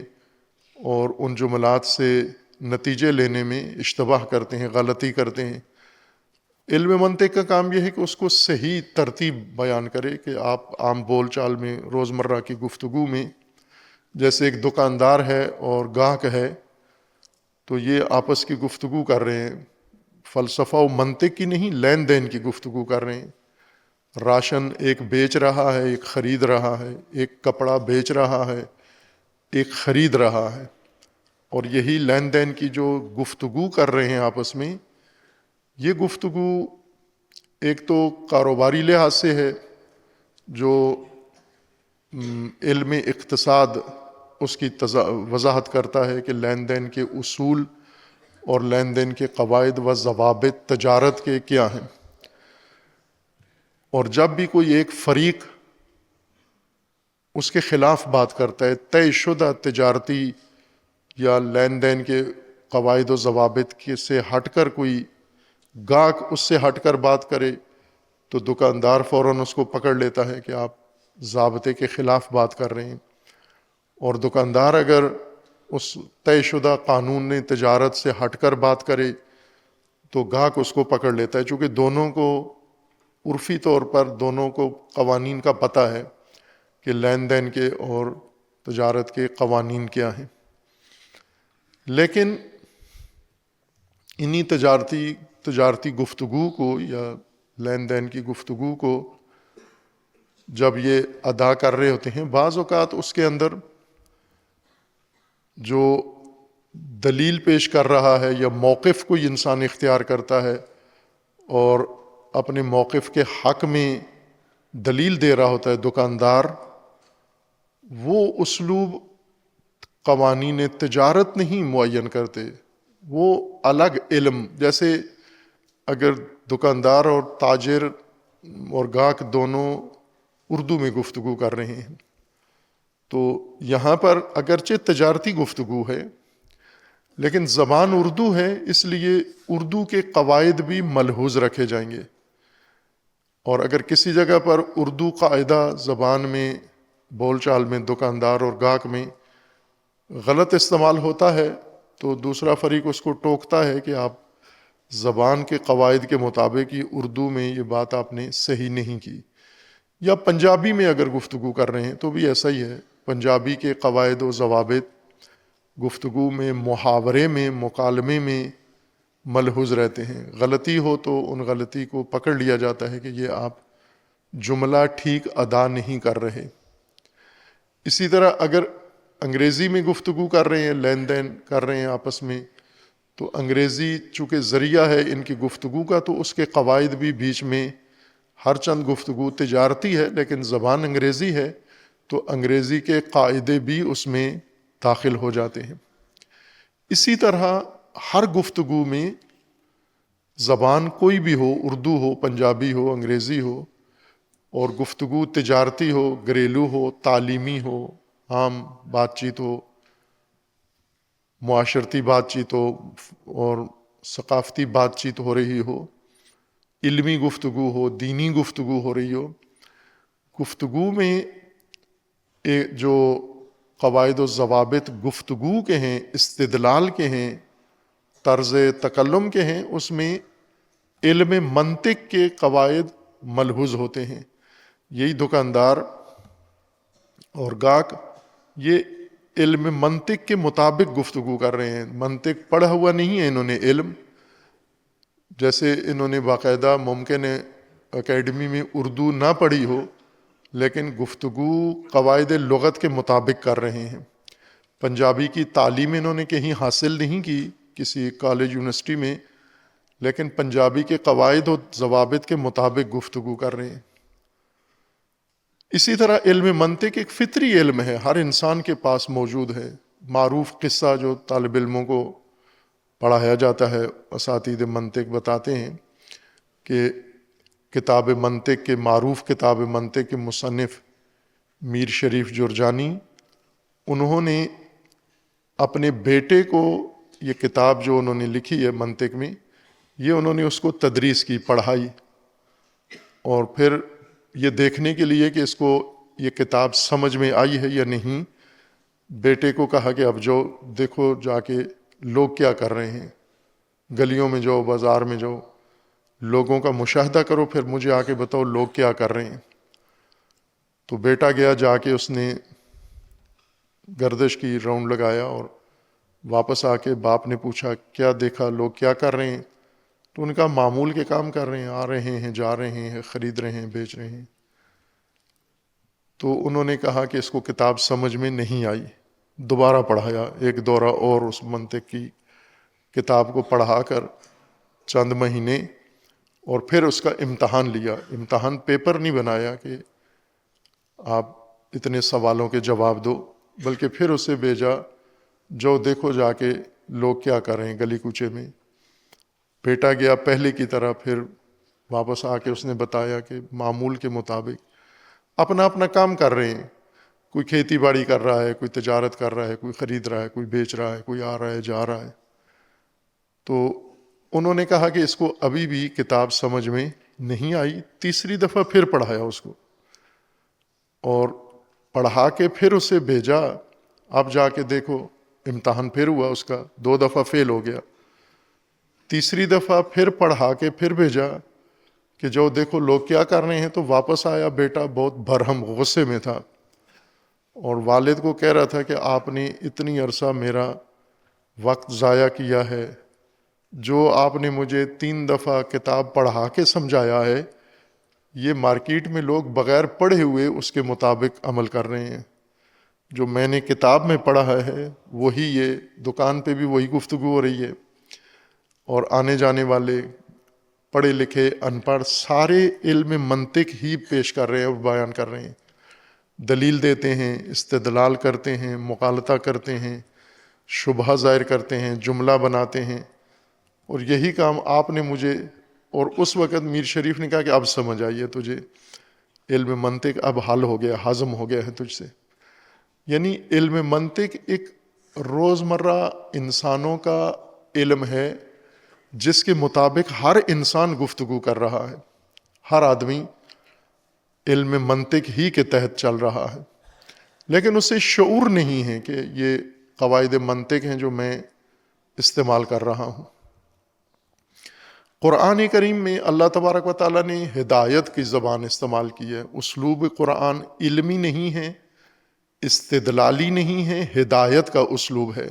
اور ان جملات سے نتیجے لینے میں اشتباہ کرتے ہیں، غلطی کرتے ہیں۔ علم منطق کا کام یہ ہے کہ اس کو صحیح ترتیب بیان کرے کہ آپ عام بول چال میں، روزمرہ کی گفتگو میں، جیسے ایک دکاندار ہے اور گاہک ہے تو یہ آپس کی گفتگو کر رہے ہیں، فلسفہ و منطق کی نہیں، لین دین کی گفتگو کر رہے ہیں۔ راشن ایک بیچ رہا ہے، ایک خرید رہا ہے، ایک کپڑا بیچ رہا ہے، ایک خرید رہا ہے، اور یہی لین دین کی جو گفتگو کر رہے ہیں آپس میں، یہ گفتگو ایک تو کاروباری لحاظ سے ہے جو علم اقتصاد اس کی وضاحت کرتا ہے کہ لین دین کے اصول اور لین دین کے قواعد و ضوابط تجارت کے کیا ہیں، اور جب بھی کوئی ایک فریق اس کے خلاف بات کرتا ہے، طے شدہ تجارتی یا لین دین کے قواعد و ضوابط سے ہٹ کر کوئی گاہک اس سے ہٹ کر بات کرے تو دکاندار فوراً اس کو پکڑ لیتا ہے کہ آپ ضابطے کے خلاف بات کر رہے ہیں، اور دکاندار اگر اس طے شدہ قانون تجارت سے ہٹ کر بات کرے تو گاہک اس کو پکڑ لیتا ہے، چونکہ دونوں کو عرفی طور پر دونوں کو قوانین کا پتہ ہے کہ لین دین کے اور تجارت کے قوانین کیا ہیں۔ لیکن انہی تجارتی گفتگو کو یا لین دین کی گفتگو کو جب یہ ادا کر رہے ہوتے ہیں، بعض اوقات اس کے اندر جو دلیل پیش کر رہا ہے یا موقف کوئی انسان اختیار کرتا ہے اور اپنے موقف کے حق میں دلیل دے رہا ہوتا ہے دکاندار، وہ اسلوب قوانین تجارت نہیں معین کرتے، وہ الگ علم، جیسے اگر دکاندار اور تاجر اور گاہک دونوں اردو میں گفتگو کر رہے ہیں تو یہاں پر اگرچہ تجارتی گفتگو ہے لیکن زبان اردو ہے، اس لیے اردو کے قواعد بھی ملحوظ رکھے جائیں گے، اور اگر کسی جگہ پر اردو قاعدہ زبان میں بول چال میں دکاندار اور گاہک میں غلط استعمال ہوتا ہے تو دوسرا فریق اس کو ٹوکتا ہے کہ آپ زبان کے قواعد کے مطابق یہ اردو میں یہ بات آپ نے صحیح نہیں کی۔ یا پنجابی میں اگر گفتگو کر رہے ہیں تو بھی ایسا ہی ہے، پنجابی کے قواعد و ضوابط گفتگو میں، محاورے میں، مکالمے میں ملحوظ رہتے ہیں، غلطی ہو تو ان غلطی کو پکڑ لیا جاتا ہے کہ یہ آپ جملہ ٹھیک ادا نہیں کر رہے۔ اسی طرح اگر انگریزی میں گفتگو کر رہے ہیں، لین دین کر رہے ہیں آپس میں، تو انگریزی چونکہ ذریعہ ہے ان کی گفتگو کا، تو اس کے قواعد بھی بیچ میں، ہر چند گفتگو تجارتی ہے لیکن زبان انگریزی ہے تو انگریزی کے قاعدے بھی اس میں داخل ہو جاتے ہیں۔ اسی طرح ہر گفتگو میں زبان کوئی بھی ہو، اردو ہو، پنجابی ہو، انگریزی ہو، اور گفتگو تجارتی ہو، گھریلو ہو، تعلیمی ہو، عام بات چیت ہو، معاشرتی بات چیت ہو اور ثقافتی بات چیت ہو رہی ہو، علمی گفتگو ہو، دینی گفتگو ہو رہی ہو، گفتگو میں جو قواعد و ضوابط گفتگو کے ہیں، استدلال کے ہیں، طرز تکلم کے ہیں، اس میں علم منطق کے قواعد ملحوظ ہوتے ہیں۔ یہی دکاندار اور گاہک یہ علم منطق کے مطابق گفتگو کر رہے ہیں، منطق پڑھا ہوا نہیں ہے انہوں نے علم، جیسے انہوں نے باقاعدہ ممکن ہے اکیڈمی میں اردو نہ پڑھی ہو لیکن گفتگو قواعد لغت کے مطابق کر رہے ہیں۔ پنجابی کی تعلیم انہوں نے کہیں حاصل نہیں کی کسی کالج یونیورسٹی میں، لیکن پنجابی کے قواعد و ضوابط کے مطابق گفتگو کر رہے ہیں۔ اسی طرح علم منطق ایک فطری علم ہے، ہر انسان کے پاس موجود ہے۔ معروف قصہ جو طالب علموں کو پڑھایا جاتا ہے، اساتذہ منطق بتاتے ہیں کہ کتاب منطق کے معروف کتاب منطق کے مصنف میر شریف جرجانی، انہوں نے اپنے بیٹے کو یہ کتاب جو انہوں نے لکھی ہے منطق میں، یہ انہوں نے اس کو تدریس کی، پڑھائی، اور پھر یہ دیکھنے کے لیے کہ اس کو یہ کتاب سمجھ میں آئی ہے یا نہیں، بیٹے کو کہا کہ اب جو دیکھو جا کے لوگ کیا کر رہے ہیں، گلیوں میں جاؤ، بازار میں جاؤ، لوگوں کا مشاہدہ کرو، پھر مجھے آ کے بتاؤ لوگ کیا کر رہے ہیں۔ تو بیٹا گیا، جا کے اس نے گردش کی، راؤنڈ لگایا، اور واپس آ کے باپ نے پوچھا کیا دیکھا، لوگ کیا کر رہے ہیں؟ تو ان کا معمول کے کام کر رہے ہیں، آ رہے ہیں، جا رہے ہیں، خرید رہے ہیں، بیچ رہے ہیں۔ تو انہوں نے کہا کہ اس کو کتاب سمجھ میں نہیں آئی، دوبارہ پڑھایا، ایک دورہ اور اس منطق کی کتاب کو پڑھا کر چند مہینے، اور پھر اس کا امتحان لیا۔ امتحان پیپر نہیں بنایا کہ آپ اتنے سوالوں کے جواب دو، بلکہ پھر اسے بھیجا جو دیکھو جا کے لوگ کیا کر رہے ہیں گلی کوچے میں۔ بیٹا گیا پہلے کی طرح، پھر واپس آ کے اس نے بتایا کہ معمول کے مطابق اپنا اپنا کام کر رہے ہیں، کوئی کھیتی باڑی کر رہا ہے، کوئی تجارت کر رہا ہے، کوئی خرید رہا ہے، کوئی بیچ رہا ہے، کوئی آ رہا ہے، جا رہا ہے۔ تو انہوں نے کہا کہ اس کو ابھی بھی کتاب سمجھ میں نہیں آئی، تیسری دفعہ پھر پڑھایا اس کو، اور پڑھا کے پھر اسے بھیجا، اب جا کے دیکھو امتحان پھر ہوا اس کا، 2 دفعہ فیل ہو گیا۔ تیسری دفعہ پھر پڑھا کے پھر بھیجا کہ جو دیکھو لوگ کیا کر رہے ہیں، تو واپس آیا بیٹا بہت بھرہم غصے میں تھا، اور والد کو کہہ رہا تھا کہ آپ نے اتنی عرصہ میرا وقت ضائع کیا ہے، جو آپ نے مجھے 3 دفعہ کتاب پڑھا کے سمجھایا ہے یہ مارکیٹ میں لوگ بغیر پڑھے ہوئے اس کے مطابق عمل کر رہے ہیں. جو میں نے کتاب میں پڑھا ہے وہی یہ دکان پہ بھی وہی گفتگو ہو رہی ہے، اور آنے جانے والے پڑھے لکھے ان پڑھ سارے علم منطق ہی پیش کر رہے ہیں اور بیان کر رہے ہیں. دلیل دیتے ہیں، استدلال کرتے ہیں، مغالطہ کرتے ہیں، شبہہ ظاہر کرتے ہیں، جملہ بناتے ہیں. اور یہی کام آپ نے مجھے، اور اس وقت میر شریف نے کہا کہ اب سمجھ آئیے تجھے علم منطق اب حل ہو گیا، ہضم ہو گیا ہے تجھ سے. یعنی علم منطق ایک روزمرہ انسانوں کا علم ہے جس کے مطابق ہر انسان گفتگو کر رہا ہے. ہر آدمی علم منطق ہی کے تحت چل رہا ہے، لیکن اسے شعور نہیں ہے کہ یہ قواعد منطق ہیں جو میں استعمال کر رہا ہوں. قرآن کریم میں اللہ تبارک و تعالیٰ نے ہدایت کی زبان استعمال کی ہے. اسلوب قرآن علمی نہیں ہے، استدلالی نہیں ہے، ہدایت کا اسلوب ہے،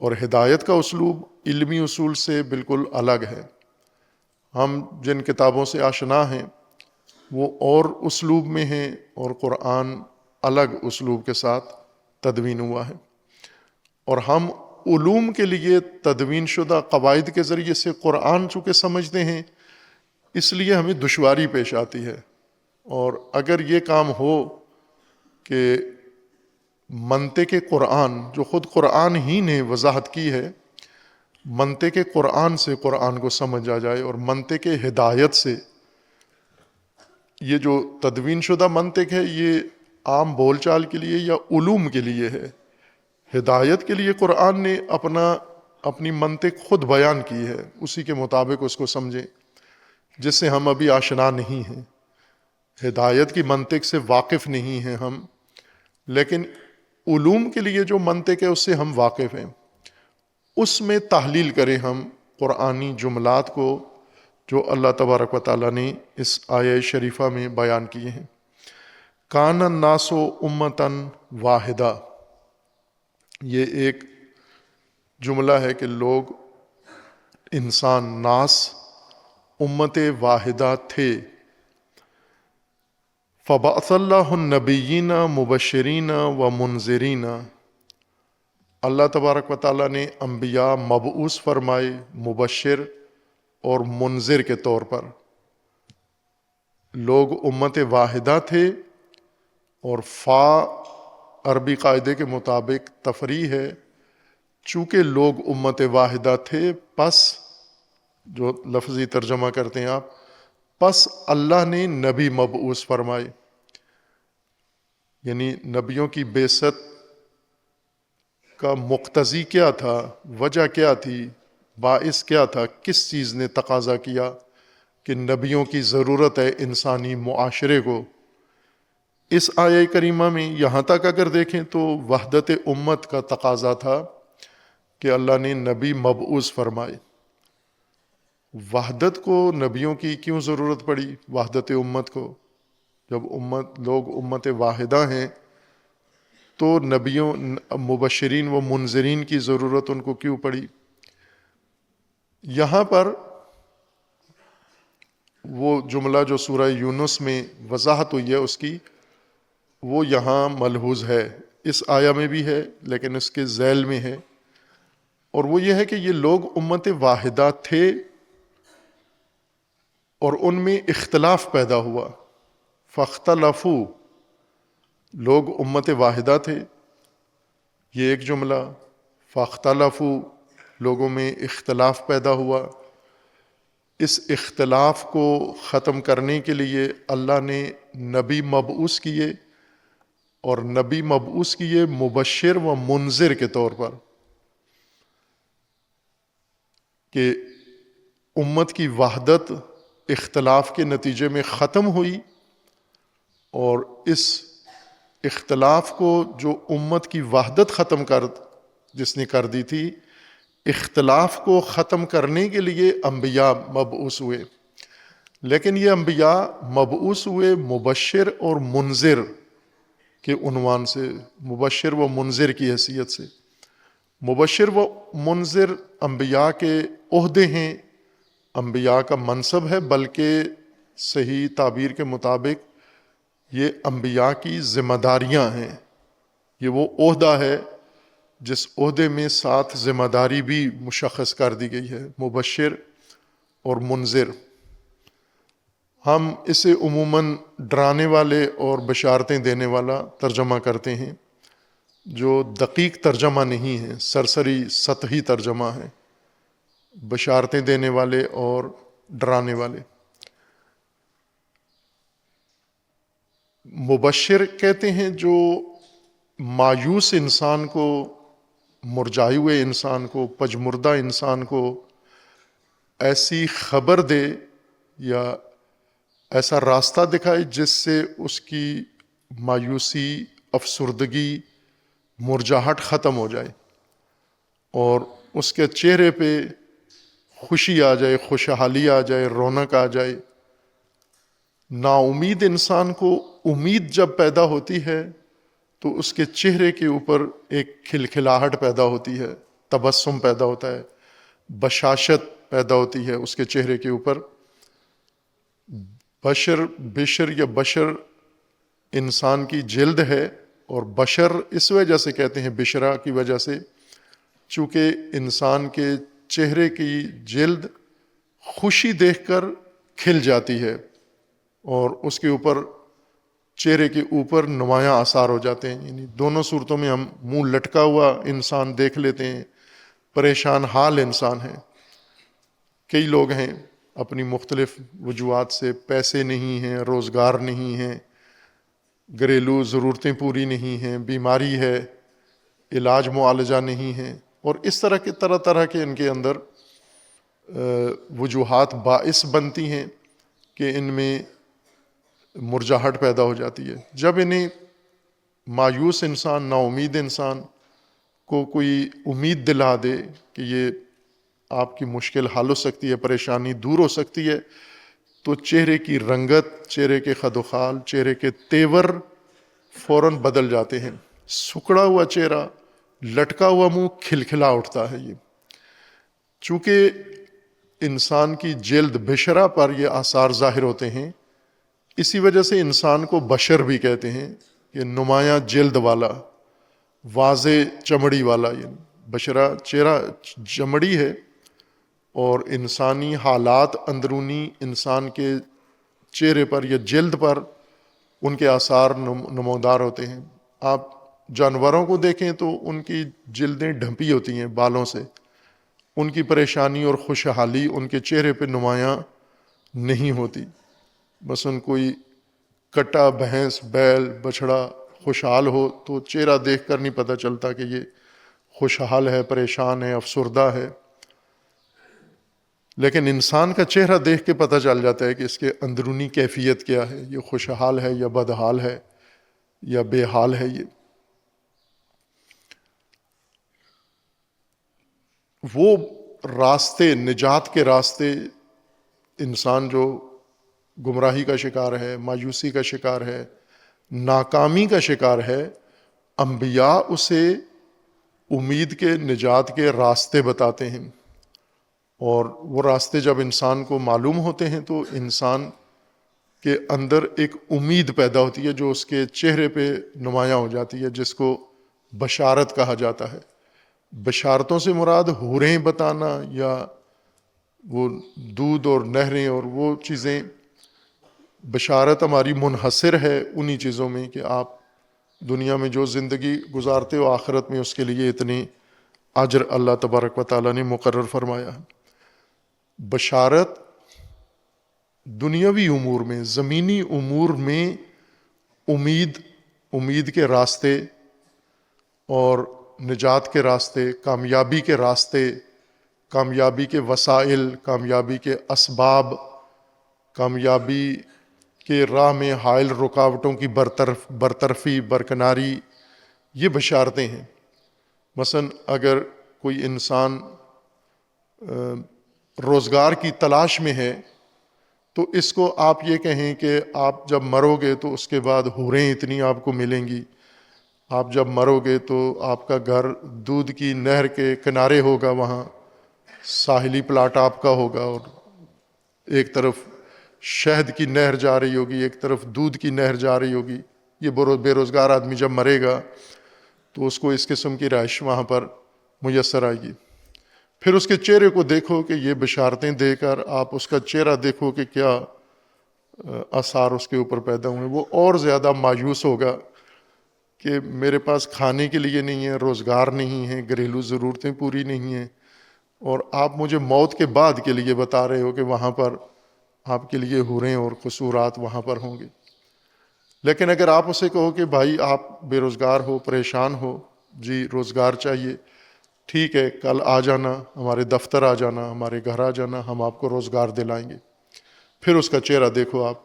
اور ہدایت کا اسلوب علمی اصول سے بالکل الگ ہے. ہم جن کتابوں سے آشنا ہیں وہ اور اسلوب میں ہیں، اور قرآن الگ اسلوب کے ساتھ تدوین ہوا ہے. اور ہم علوم کے لیے تدوین شدہ قواعد کے ذریعے سے قرآن چونکہ سمجھتے ہیں، اس لیے ہمیں دشواری پیش آتی ہے. اور اگر یہ کام ہو کہ منطق قرآن، جو خود قرآن ہی نے وضاحت کی ہے، منطق قرآن سے قرآن کو سمجھ آ جائے، اور منطق ہدایت سے، یہ جو تدوین شدہ منطق ہے یہ عام بول چال کے لیے یا علوم کے لیے ہے. ہدایت کے لیے قرآن نے اپنی منطق خود بیان کی ہے، اسی کے مطابق اس کو سمجھیں، جس سے ہم ابھی آشنا نہیں ہیں. ہدایت کی منطق سے واقف نہیں ہیں ہم، لیکن علوم کے لیے جو منطق ہے اس سے ہم واقف ہیں. اس میں تحلیل کریں ہم قرآنی جملات کو جو اللہ تبارک و تعالیٰ نے اس آیہ شریفہ میں بیان کیے ہیں. کان الناس امتاً واحدہ، یہ ایک جملہ ہے کہ لوگ، انسان، ناس امت واحدہ تھے. فبعث اللہ النبیین مبشرین و منذرین، اللہ تبارک و تعالیٰ نے انبیاء مبعوث فرمائے مبشر اور منذر کے طور پر. لوگ امت واحدہ تھے، اور فا عربی قاعدے کے مطابق تفریح ہے. چونکہ لوگ امت واحدہ تھے، پس، جو لفظی ترجمہ کرتے ہیں آپ، پس اللہ نے نبی مبعوث فرمائے. یعنی نبیوں کی بعثت کا مقتضی کیا تھا، وجہ کیا تھی، باعث کیا تھا، کس چیز نے تقاضا کیا کہ نبیوں کی ضرورت ہے انسانی معاشرے کو. اس آیہ کریمہ میں یہاں تک اگر دیکھیں تو وحدت امت کا تقاضا تھا کہ اللہ نے نبی مبعوث فرمائے. وحدت کو نبیوں کی کیوں ضرورت پڑی، وحدت امت کو؟ جب لوگ امت واحدہ ہیں تو نبیوں، مبشرین و منذرین کی ضرورت ان کو کیوں پڑی؟ یہاں پر وہ جملہ جو سورہ یونس میں وضاحت ہوئی ہے اس کی، وہ یہاں ملحوظ ہے. اس آیہ میں بھی ہے لیکن اس کے ذیل میں ہے، اور وہ یہ ہے کہ یہ لوگ امت واحدہ تھے اور ان میں اختلاف پیدا ہوا. فاختلفوا، لوگ امت واحدہ تھے، یہ ایک جملہ. فاختلفوا، لوگوں میں اختلاف پیدا ہوا. اس اختلاف کو ختم کرنے کے لیے اللہ نے نبی مبعوث کیے، اور نبی مبعوث کیے مبشر و منذر کے طور پر، کہ امت کی وحدت اختلاف کے نتیجے میں ختم ہوئی، اور اس اختلاف کو جو امت کی وحدت جس نے کر دی تھی، اختلاف کو ختم کرنے کے لیے انبیاء مبعوث ہوئے. لیکن یہ انبیاء مبعوث ہوئے مبشر اور منذر کے عنوان سے، مبشر و منذر کی حیثیت سے. مبشر و منذر انبیاء کے عہدے ہیں، انبیاء کا منصب ہے، بلکہ صحیح تعبیر کے مطابق یہ انبیاء کی ذمہ داریاں ہیں. یہ وہ عہدہ ہے جس عہدے میں ساتھ ذمہ داری بھی مشخص کر دی گئی ہے، مبشر اور منذر. ہم اسے عموماً ڈرانے والے اور بشارتیں دینے والا ترجمہ کرتے ہیں، جو دقیق ترجمہ نہیں ہے، سرسری سطحی ترجمہ ہے، بشارتیں دینے والے اور ڈرانے والے. مبشر کہتے ہیں جو مایوس انسان کو، مرجائے ہوئے انسان کو، پجمردہ انسان کو ایسی خبر دے یا ایسا راستہ دکھائے جس سے اس کی مایوسی، افسردگی، مرجاہٹ ختم ہو جائے اور اس کے چہرے پہ خوشی آ جائے، خوشحالی آ جائے، رونق آ جائے. نا امید انسان کو امید جب پیدا ہوتی ہے تو اس کے چہرے کے اوپر ایک کھلکھلاہٹ پیدا ہوتی ہے، تبسم پیدا ہوتا ہے، بشاشت پیدا ہوتی ہے اس کے چہرے کے اوپر. بشر یا بشر انسان کی جلد ہے، اور بشر اس وجہ سے کہتے ہیں بشرا کی وجہ سے، چونکہ انسان کے چہرے کی جلد خوشی دیکھ کر کھل جاتی ہے اور اس کے اوپر، چہرے کے اوپر نمایاں آثار ہو جاتے ہیں. یعنی دونوں صورتوں میں ہم منہ لٹکا ہوا انسان دیکھ لیتے ہیں، پریشان حال انسان ہے. کئی لوگ ہیں اپنی مختلف وجوہات سے، پیسے نہیں ہیں، روزگار نہیں ہیں، گھریلو ضرورتیں پوری نہیں ہیں، بیماری ہے، علاج معالجہ نہیں ہے، اور اس طرح کے ان کے اندر وجوہات باعث بنتی ہیں کہ ان میں مرجاہٹ پیدا ہو جاتی ہے. جب انہیں مایوس انسان، نا امید انسان کو کوئی امید دلا دے کہ یہ آپ کی مشکل حل ہو سکتی ہے، پریشانی دور ہو سکتی ہے، تو چہرے کی رنگت، چہرے کے خد و خال، چہرے کے تیور فوراً بدل جاتے ہیں. سکڑا ہوا چہرہ، لٹکا ہوا منہ کھلکھلا اٹھتا ہے. یہ چونکہ انسان کی جلد بشرا پر یہ آثار ظاہر ہوتے ہیں، اسی وجہ سے انسان کو بشر بھی کہتے ہیں، یہ نمایاں جلد والا، واضح چمڑی والا. یہ بشرا چہرہ چمڑی ہے، اور انسانی حالات اندرونی انسان کے چہرے پر یا جلد پر ان کے آثار نمودار ہوتے ہیں. آپ جانوروں کو دیکھیں تو ان کی جلدیں ڈھمپی ہوتی ہیں بالوں سے، ان کی پریشانی اور خوشحالی ان کے چہرے پہ نمایاں نہیں ہوتی. مثلا کوئی کٹا بھینس، بیل، بچھڑا خوشحال ہو تو چہرہ دیکھ کر نہیں پتہ چلتا کہ یہ خوشحال ہے، پریشان ہے، افسردہ ہے. لیکن انسان کا چہرہ دیکھ کے پتہ چل جاتا ہے کہ اس کے اندرونی کیفیت کیا ہے، یہ خوشحال ہے یا بدحال ہے یا بے حال ہے. یہ وہ راستے، نجات کے راستے، انسان جو گمراہی کا شکار ہے، مایوسی کا شکار ہے، ناکامی کا شکار ہے، انبیاء اسے امید کے، نجات کے راستے بتاتے ہیں. اور وہ راستے جب انسان کو معلوم ہوتے ہیں تو انسان کے اندر ایک امید پیدا ہوتی ہے جو اس کے چہرے پہ نمایاں ہو جاتی ہے، جس کو بشارت کہا جاتا ہے. بشارتوں سے مراد حوریں بتانا یا وہ دودھ اور نہریں اور وہ چیزیں. بشارت ہماری منحصر ہے انہی چیزوں میں کہ آپ دنیا میں جو زندگی گزارتے ہو، آخرت میں اس کے لیے اتنے اجر اللہ تبارک و تعالیٰ نے مقرر فرمایا ہے. بشارت دنیاوی امور میں، زمینی امور میں امید کے راستے اور نجات کے راستے، کامیابی کے راستے، کامیابی کے وسائل، کامیابی کے اسباب، کامیابی کے راہ میں حائل رکاوٹوں کی برطرفی، برکناری، یہ بشارتیں ہیں. مثلا اگر کوئی انسان روزگار کی تلاش میں ہے تو اس کو آپ یہ کہیں کہ آپ جب مرو گے تو اس کے بعد حوریں اتنی آپ کو ملیں گی، آپ جب مرو گے تو آپ کا گھر دودھ کی نہر کے کنارے ہوگا، وہاں ساحلی پلاٹ آپ کا ہوگا، اور ایک طرف شہد کی نہر جا رہی ہوگی، ایک طرف دودھ کی نہر جا رہی ہوگی. یہ بے روزگار آدمی جب مرے گا تو اس کو اس قسم کی رہائش وہاں پر میسر آئے گی. پھر اس کے چہرے کو دیکھو کہ یہ بشارتیں دے کر آپ اس کا چہرہ دیکھو کہ کیا آثار اس کے اوپر پیدا ہوئے. وہ اور زیادہ مایوس ہوگا کہ میرے پاس کھانے کے لیے نہیں ہے، روزگار نہیں ہے، گھریلو ضرورتیں پوری نہیں ہیں، اور آپ مجھے موت کے بعد کے لیے بتا رہے ہو کہ وہاں پر آپ کے لیے حوریں اور قصورات وہاں پر ہوں گے. لیکن اگر آپ اسے کہو کہ بھائی آپ بے روزگار ہو، پریشان ہو، جی روزگار چاہیے، ٹھیک ہے کل آ جانا، ہمارے دفتر آ جانا، ہمارے گھر آ جانا، ہم آپ کو روزگار دلائیں گے. پھر اس کا چہرہ دیکھو آپ.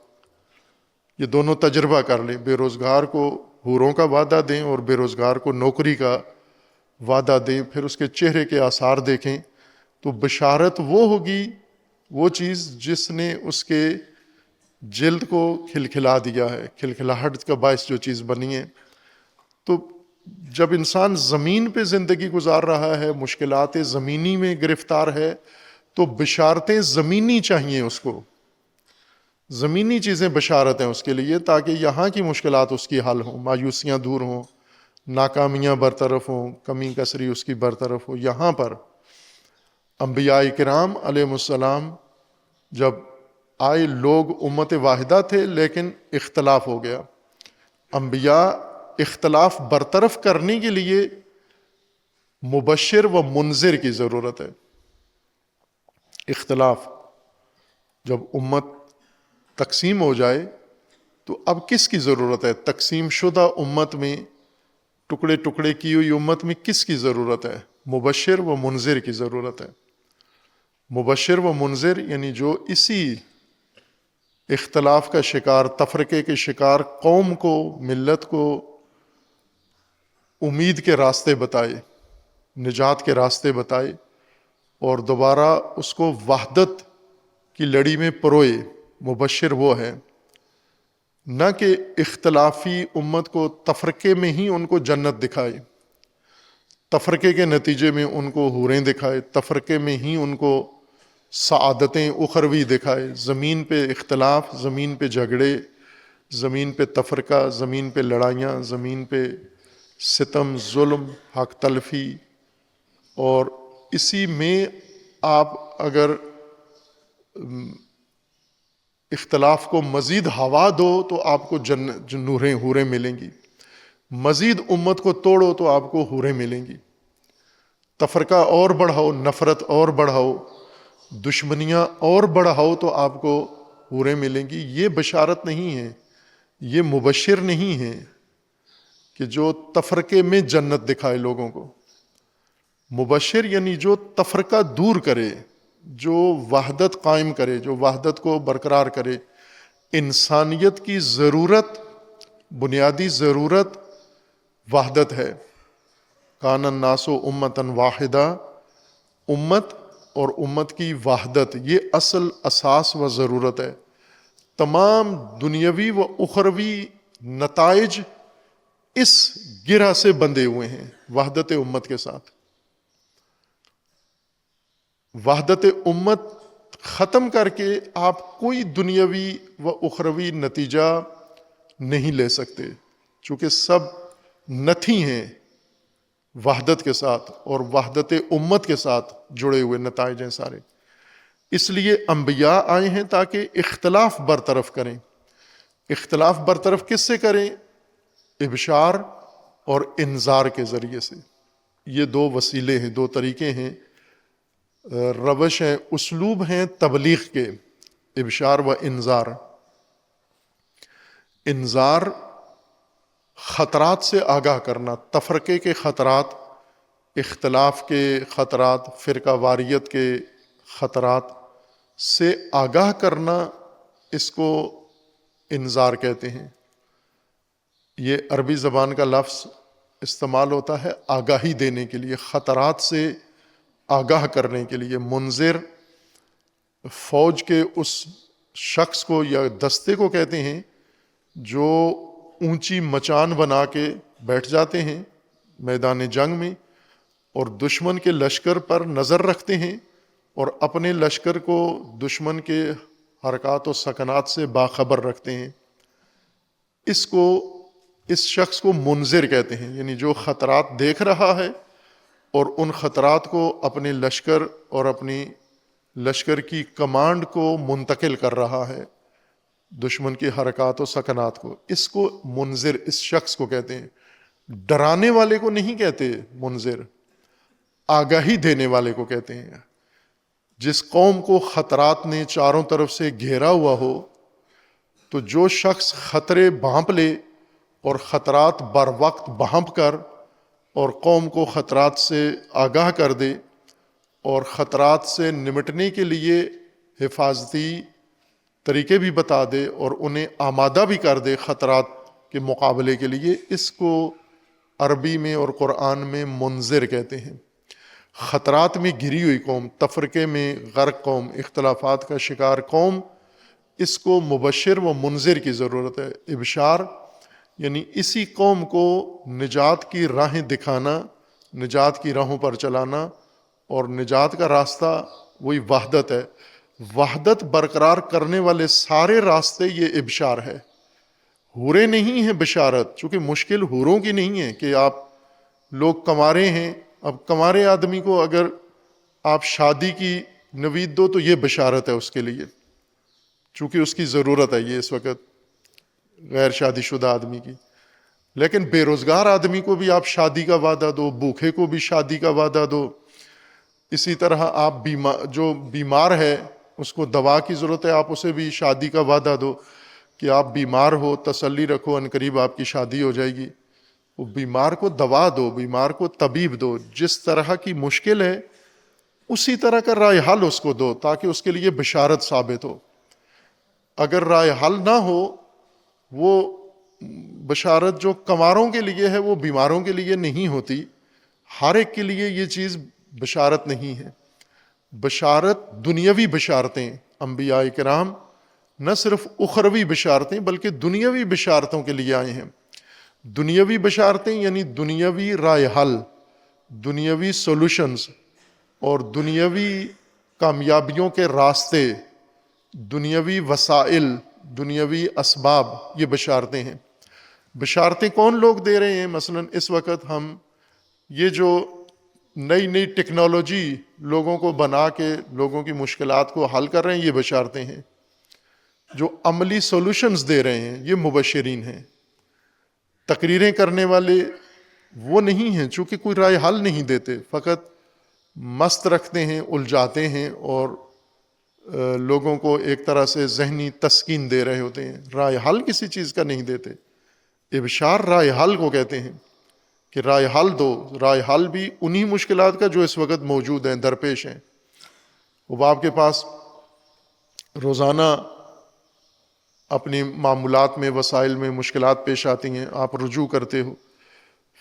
یہ دونوں تجربہ کر لیں، بے روزگار کو حوروں کا وعدہ دیں اور بے روزگار کو نوکری کا وعدہ دیں، پھر اس کے چہرے کے آثار دیکھیں تو بشارت وہ ہوگی، وہ چیز جس نے اس کے جلد کو کھلکھلا دیا ہے، کھلکھلاہٹ کا باعث جو چیز بنی ہے. تو جب انسان زمین پہ زندگی گزار رہا ہے، مشکلات زمینی میں گرفتار ہے، تو بشارتیں زمینی چاہیے اس کو، زمینی چیزیں بشارت ہیں اس کے لیے، تاکہ یہاں کی مشکلات اس کی حل ہوں، مایوسیاں دور ہوں، ناکامیاں برطرف ہوں، کمی کسری اس کی برطرف ہو. یہاں پر انبیاء کرام علیہ السلام جب آئے، لوگ امت واحدہ تھے لیکن اختلاف ہو گیا. انبیاء اختلاف برطرف کرنے کے لیے مبشر و منذر کی ضرورت ہے. اختلاف جب امت تقسیم ہو جائے تو اب کس کی ضرورت ہے؟ تقسیم شدہ امت میں، ٹکڑے ٹکڑے کی ہوئی امت میں کس کی ضرورت ہے؟ مبشر و منذر کی ضرورت ہے. مبشر و منذر یعنی جو اسی اختلاف کا شکار، تفرقے کے شکار قوم کو، ملت کو امید کے راستے بتائے، نجات کے راستے بتائے، اور دوبارہ اس کو وحدت کی لڑی میں پروئے. مبشر وہ ہے، نہ کہ اختلافی امت کو تفرقے میں ہی ان کو جنت دکھائے، تفرقے کے نتیجے میں ان کو حوریں دکھائے، تفرقے میں ہی ان کو سعادتیں اخروی دکھائے. زمین پہ اختلاف، زمین پہ جھگڑے، زمین پہ تفرقہ، زمین پہ لڑائیاں، زمین پہ ستم، ظلم، حق تلفی، اور اسی میں آپ اگر اختلاف کو مزید ہوا دو تو آپ کو نوریں، حوریں ملیں گی. مزید امت کو توڑو تو آپ کو حوریں ملیں گی. تفرقہ اور بڑھاؤ، نفرت اور بڑھاؤ، دشمنیاں اور بڑھاؤ تو آپ کو حوریں ملیں گی. یہ بشارت نہیں ہے، یہ مبشر نہیں ہے کہ جو تفرقے میں جنت دکھائے لوگوں کو. مبشر یعنی جو تفرقہ دور کرے، جو وحدت قائم کرے، جو وحدت کو برقرار کرے. انسانیت کی ضرورت، بنیادی ضرورت وحدت ہے. کان الناس امۃ واحدہ، امت اور امت کی وحدت، یہ اصل اساس و ضرورت ہے. تمام دنیاوی و اخروی نتائج اس گرہ سے بندھے ہوئے ہیں وحدت امت کے ساتھ. وحدت امت ختم کر کے آپ کوئی دنیاوی و اخروی نتیجہ نہیں لے سکتے، چونکہ سب نتھی ہیں وحدت کے ساتھ، اور وحدت امت کے ساتھ جڑے ہوئے نتائج ہیں سارے. اس لیے انبیاء آئے ہیں تاکہ اختلاف برطرف کریں. اختلاف برطرف کس سے کریں؟ ابشار اور انذار کے ذریعے سے. یہ دو وسیلے ہیں، دو طریقے ہیں، روش ہیں، اسلوب ہیں تبلیغ کے، ابشار و انذار. انذار خطرات سے آگاہ کرنا، تفرقے کے خطرات، اختلاف کے خطرات، فرقہ واریت کے خطرات سے آگاہ کرنا، اس کو انذار کہتے ہیں. یہ عربی زبان کا لفظ استعمال ہوتا ہے آگاہی دینے کے لیے، خطرات سے آگاہ کرنے کے لیے. منذر فوج کے اس شخص کو یا دستے کو کہتے ہیں جو اونچی مچان بنا کے بیٹھ جاتے ہیں میدان جنگ میں، اور دشمن کے لشکر پر نظر رکھتے ہیں، اور اپنے لشکر کو دشمن کے حرکات و سکنات سے باخبر رکھتے ہیں، اس شخص کو منذر کہتے ہیں، یعنی جو خطرات دیکھ رہا ہے اور ان خطرات کو اپنے لشکر اور اپنی لشکر کی کمانڈ کو منتقل کر رہا ہے، دشمن کی حرکات و سکنات کو، اس کو منذر، اس شخص کو کہتے ہیں۔ ڈرانے والے کو نہیں کہتے منذر، آگاہی دینے والے کو کہتے ہیں۔ جس قوم کو خطرات نے چاروں طرف سے گھیرا ہوا ہو، تو جو شخص خطرے بھانپ لے اور خطرات بر وقت بھانپ کر اور قوم کو خطرات سے آگاہ کر دے اور خطرات سے نمٹنے کے لیے حفاظتی طریقے بھی بتا دے اور انہیں آمادہ بھی کر دے خطرات کے مقابلے کے لیے، اس کو عربی میں اور قرآن میں منذر کہتے ہیں۔ خطرات میں گھری ہوئی قوم، تفرقے میں غرق قوم، اختلافات کا شکار قوم، اس کو مبشر و منذر کی ضرورت ہے۔ ابشار یعنی اسی قوم کو نجات کی راہیں دکھانا، نجات کی راہوں پر چلانا، اور نجات کا راستہ وہی وحدت ہے۔ وحدت برقرار کرنے والے سارے راستے یہ ابشار ہے، حوریں نہیں ہیں بشارت، چونکہ مشکل حوروں کی نہیں ہے کہ آپ لوگ کنوارے ہیں، اب کنوارے آدمی کو اگر آپ شادی کی نوید دو تو یہ بشارت ہے اس کے لیے، چونکہ اس کی ضرورت ہے یہ اس وقت غیر شادی شدہ آدمی کی۔ لیکن بے روزگار آدمی کو بھی آپ شادی کا وعدہ دو، بھوکے کو بھی شادی کا وعدہ دو، اسی طرح آپ جو بیمار ہے اس کو دوا کی ضرورت ہے، آپ اسے بھی شادی کا وعدہ دو کہ آپ بیمار ہو، تسلی رکھو، عنقریب آپ کی شادی ہو جائے گی۔ وہ بیمار کو دوا دو، بیمار کو طبیب دو، جس طرح کی مشکل ہے اسی طرح کا رائے حل اس کو دو تاکہ اس کے لیے بشارت ثابت ہو۔ اگر رائے حل نہ ہو، وہ بشارت جو کنواروں کے لیے ہے وہ بیماروں کے لیے نہیں ہوتی، ہر ایک کے لیے یہ چیز بشارت نہیں ہے۔ بشارت دنیاوی بشارتیں، انبیاء کرام نہ صرف اخروی بشارتیں بلکہ دنیاوی بشارتوں کے لیے آئے ہیں۔ دنیاوی بشارتیں یعنی دنیاوی رائے حل، دنیاوی سولوشنز اور دنیاوی کامیابیوں کے راستے، دنیاوی وسائل، دنیاوی اسباب، یہ بشارتیں ہیں۔ بشارتیں کون لوگ دے رہے ہیں؟ مثلا اس وقت ہم یہ جو نئی نئی ٹیکنالوجی لوگوں کو بنا کے لوگوں کی مشکلات کو حل کر رہے ہیں، یہ بشارتیں ہیں۔ جو عملی سولوشنز دے رہے ہیں یہ مبشرین ہیں۔ تقریریں کرنے والے وہ نہیں ہیں، چونکہ کوئی رائے حل نہیں دیتے، فقط مست رکھتے ہیں، الجھاتے ہیں اور لوگوں کو ایک طرح سے ذہنی تسکین دے رہے ہوتے ہیں، رائے حل کسی چیز کا نہیں دیتے۔ ابشار رائے حل کو کہتے ہیں کہ رائے حل دو، رائے حل بھی انہی مشکلات کا جو اس وقت موجود ہیں، درپیش ہیں۔ وہ آپ کے پاس روزانہ اپنی معمولات میں، وسائل میں مشکلات پیش آتی ہیں، آپ رجوع کرتے ہو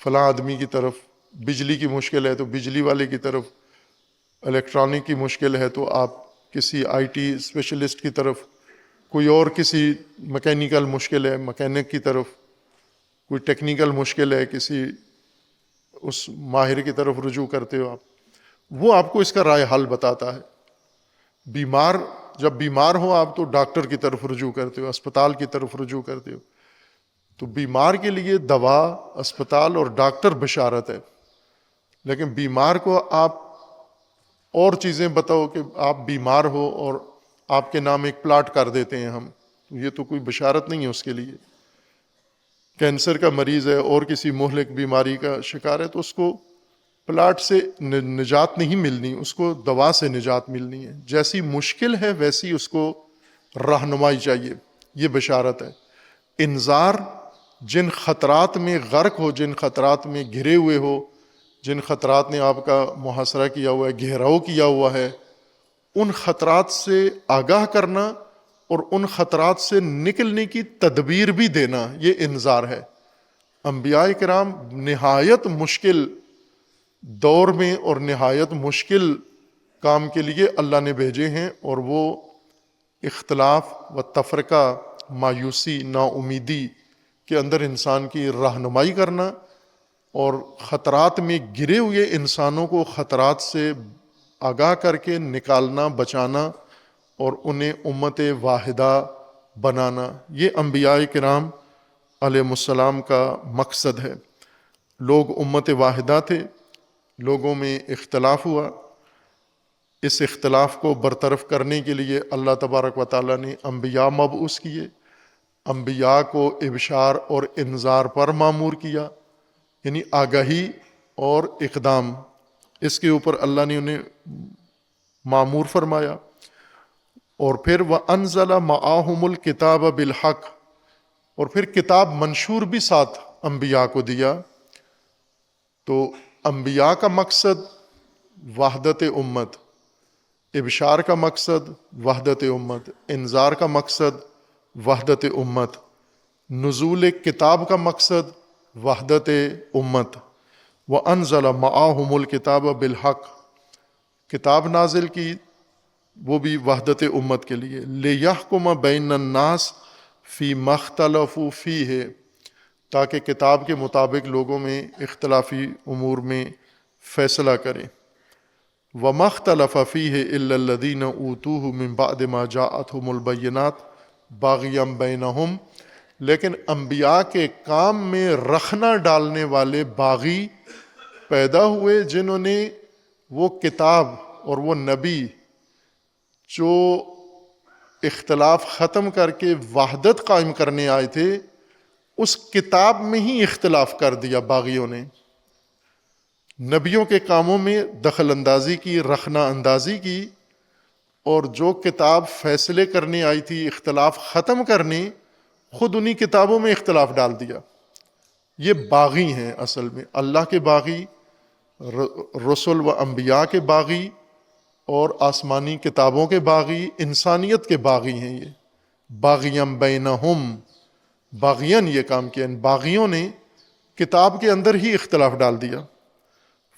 فلاں آدمی کی طرف، بجلی کی مشکل ہے تو بجلی والے کی طرف، الیکٹرانک کی مشکل ہے تو آپ کسی آئی ٹی اسپیشلسٹ کی طرف، کوئی اور کسی مکینیکل مشکل ہے مکینک کی طرف، کوئی ٹیکنیکل مشکل ہے کسی اس ماہر کی طرف رجوع کرتے ہو آپ، وہ آپ کو اس کا رائے حل بتاتا ہے۔ جب بیمار ہو آپ تو ڈاکٹر کی طرف رجوع کرتے ہو، اسپتال کی طرف رجوع کرتے ہو، تو بیمار کے لیے دوا، اسپتال اور ڈاکٹر بشارت ہے، لیکن بیمار کو آپ اور چیزیں بتاؤ کہ آپ بیمار ہو اور آپ کے نام ایک پلاٹ کر دیتے ہیں ہم، یہ تو کوئی بشارت نہیں ہے اس کے لیے۔ کینسر کا مریض ہے اور کسی مہلک بیماری کا شکار ہے تو اس کو پلاٹ سے نجات نہیں ملنی، اس کو دوا سے نجات ملنی ہے۔ جیسی مشکل ہے ویسی اس کو رہنمائی چاہیے، یہ بشارت ہے۔ انذار جن خطرات میں غرق ہو، جن خطرات میں گھرے ہوئے ہو، جن خطرات نے آپ کا محاصرہ کیا ہوا ہے، گھیراؤ کیا ہوا ہے، ان خطرات سے آگاہ کرنا اور ان خطرات سے نکلنے کی تدبیر بھی دینا، یہ انذار ہے۔ انبیاء کرام نہایت مشکل دور میں اور نہایت مشکل کام کے لیے اللہ نے بھیجے ہیں، اور وہ اختلاف و تفرقہ، مایوسی، نا امیدی کے اندر انسان کی رہنمائی کرنا اور خطرات میں گرے ہوئے انسانوں کو خطرات سے آگاہ کر کے نکالنا، بچانا اور انہیں امت واحدہ بنانا، یہ انبیاء کرام علیہ السلام کا مقصد ہے۔ لوگ امت واحدہ تھے، لوگوں میں اختلاف ہوا، اس اختلاف کو برطرف کرنے کے لیے اللہ تبارک و تعالیٰ نے انبیاء مبعوث کیے، انبیاء کو ابشار اور انذار پر مامور کیا، یعنی آگاہی اور اقدام، اس کے اوپر اللہ نے انہیں مامور فرمایا۔ اور پھر وَأَنزَلَ مَعَهُمُ الْكِتَابَ بِالْحَقِّ، اور پھر کتاب منشور بھی ساتھ انبیاء کو دیا۔ تو انبیاء کا مقصد وحدت امت، ابشار کا مقصد وحدت امت، انذار کا مقصد وحدت امت، نزول کتاب کا مقصد وحدت امت۔ وَأَنزَلَ مَعَهُمُ الْكِتَابَ بِالْحَقِّ، کتاب نازل کی وہ بھی وحدت امت کے لیے، لِيَحْكُمَ بَيْنَ النَّاسِ فِي مَا اخْتَلَفُوا فِيهِ، تاکہ کتاب کے مطابق لوگوں میں اختلافی امور میں فیصلہ کریں۔ وَمَا اخْتَلَفَ فِيهِ إِلَّا الَّذِينَ أُوتُوهُ مِن بَعْدِ مَا جَاءَتْهُمُ الْبَيِّنَاتُ بَاغِيًا بَيْنَهُمْ، لیکن انبیاء کے کام میں رخنہ ڈالنے والے باغی پیدا ہوئے، جنہوں نے وہ کتاب اور وہ نبی جو اختلاف ختم کر کے وحدت قائم کرنے آئے تھے، اس کتاب میں ہی اختلاف کر دیا باغیوں نے، نبیوں کے کاموں میں دخل اندازی کی، رخنہ اندازی کی، اور جو کتاب فیصلے کرنے آئی تھی، اختلاف ختم کرنے، خود انہی کتابوں میں اختلاف ڈال دیا۔ یہ باغی ہیں اصل میں، اللہ کے باغی، رسل و انبیاء کے باغی، اور آسمانی کتابوں کے باغی، انسانیت کے باغی ہیں۔ یہ باغیم بینہم، باغین یہ کام کیا، ان باغیوں نے کتاب کے اندر ہی اختلاف ڈال دیا۔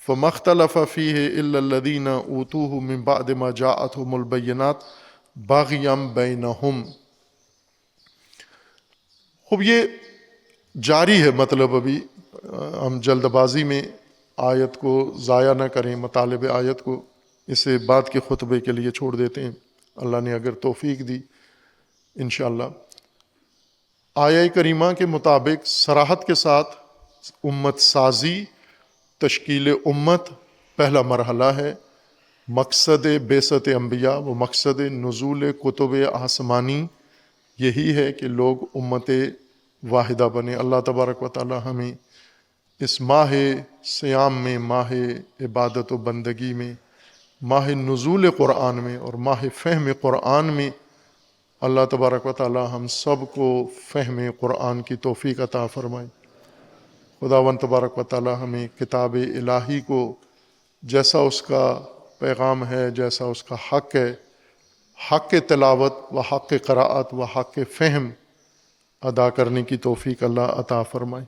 فَمَا اخْتَلَفَ فِيهِ إِلَّا الَّذِينَ أُوتُوهُ مِن بَعْدِ مَا جَاءَتْهُمُ الْبَيِّنَاتُ بَاغِيًا بَيْنَهُمْ۔ خوب یہ جاری ہے، مطلب ابھی ہم جلد بازی میں آیت کو ضائع نہ کریں، مطالب آیت کو اسے بعد کے خطبے کے لیے چھوڑ دیتے ہیں، اللہ نے اگر توفیق دی انشاءاللہ۔ آیہ کریمہ کے مطابق صراحت کے ساتھ امت سازی، تشکیل امت پہلا مرحلہ ہے۔ مقصد بعثت انبیاء و مقصد نزول کتب آسمانی یہی ہے کہ لوگ امت واحدہ بنے۔ اللہ تبارک و تعالی ہمیں اس ماہ صیام میں، ماہ عبادت و بندگی میں، ماہ نزول قرآن میں اور ماہ فہم قرآن میں، اللہ تبارک و تعالی ہم سب کو فہم قرآن کی توفیق عطا فرمائے۔ خداوند تبارک و تعالی ہمیں کتاب الہی کو جیسا اس کا پیغام ہے، جیسا اس کا حق ہے، حق تلاوت و حق قراءت و حق فہم ادا کرنے کی توفیق اللہ عطا فرمائے۔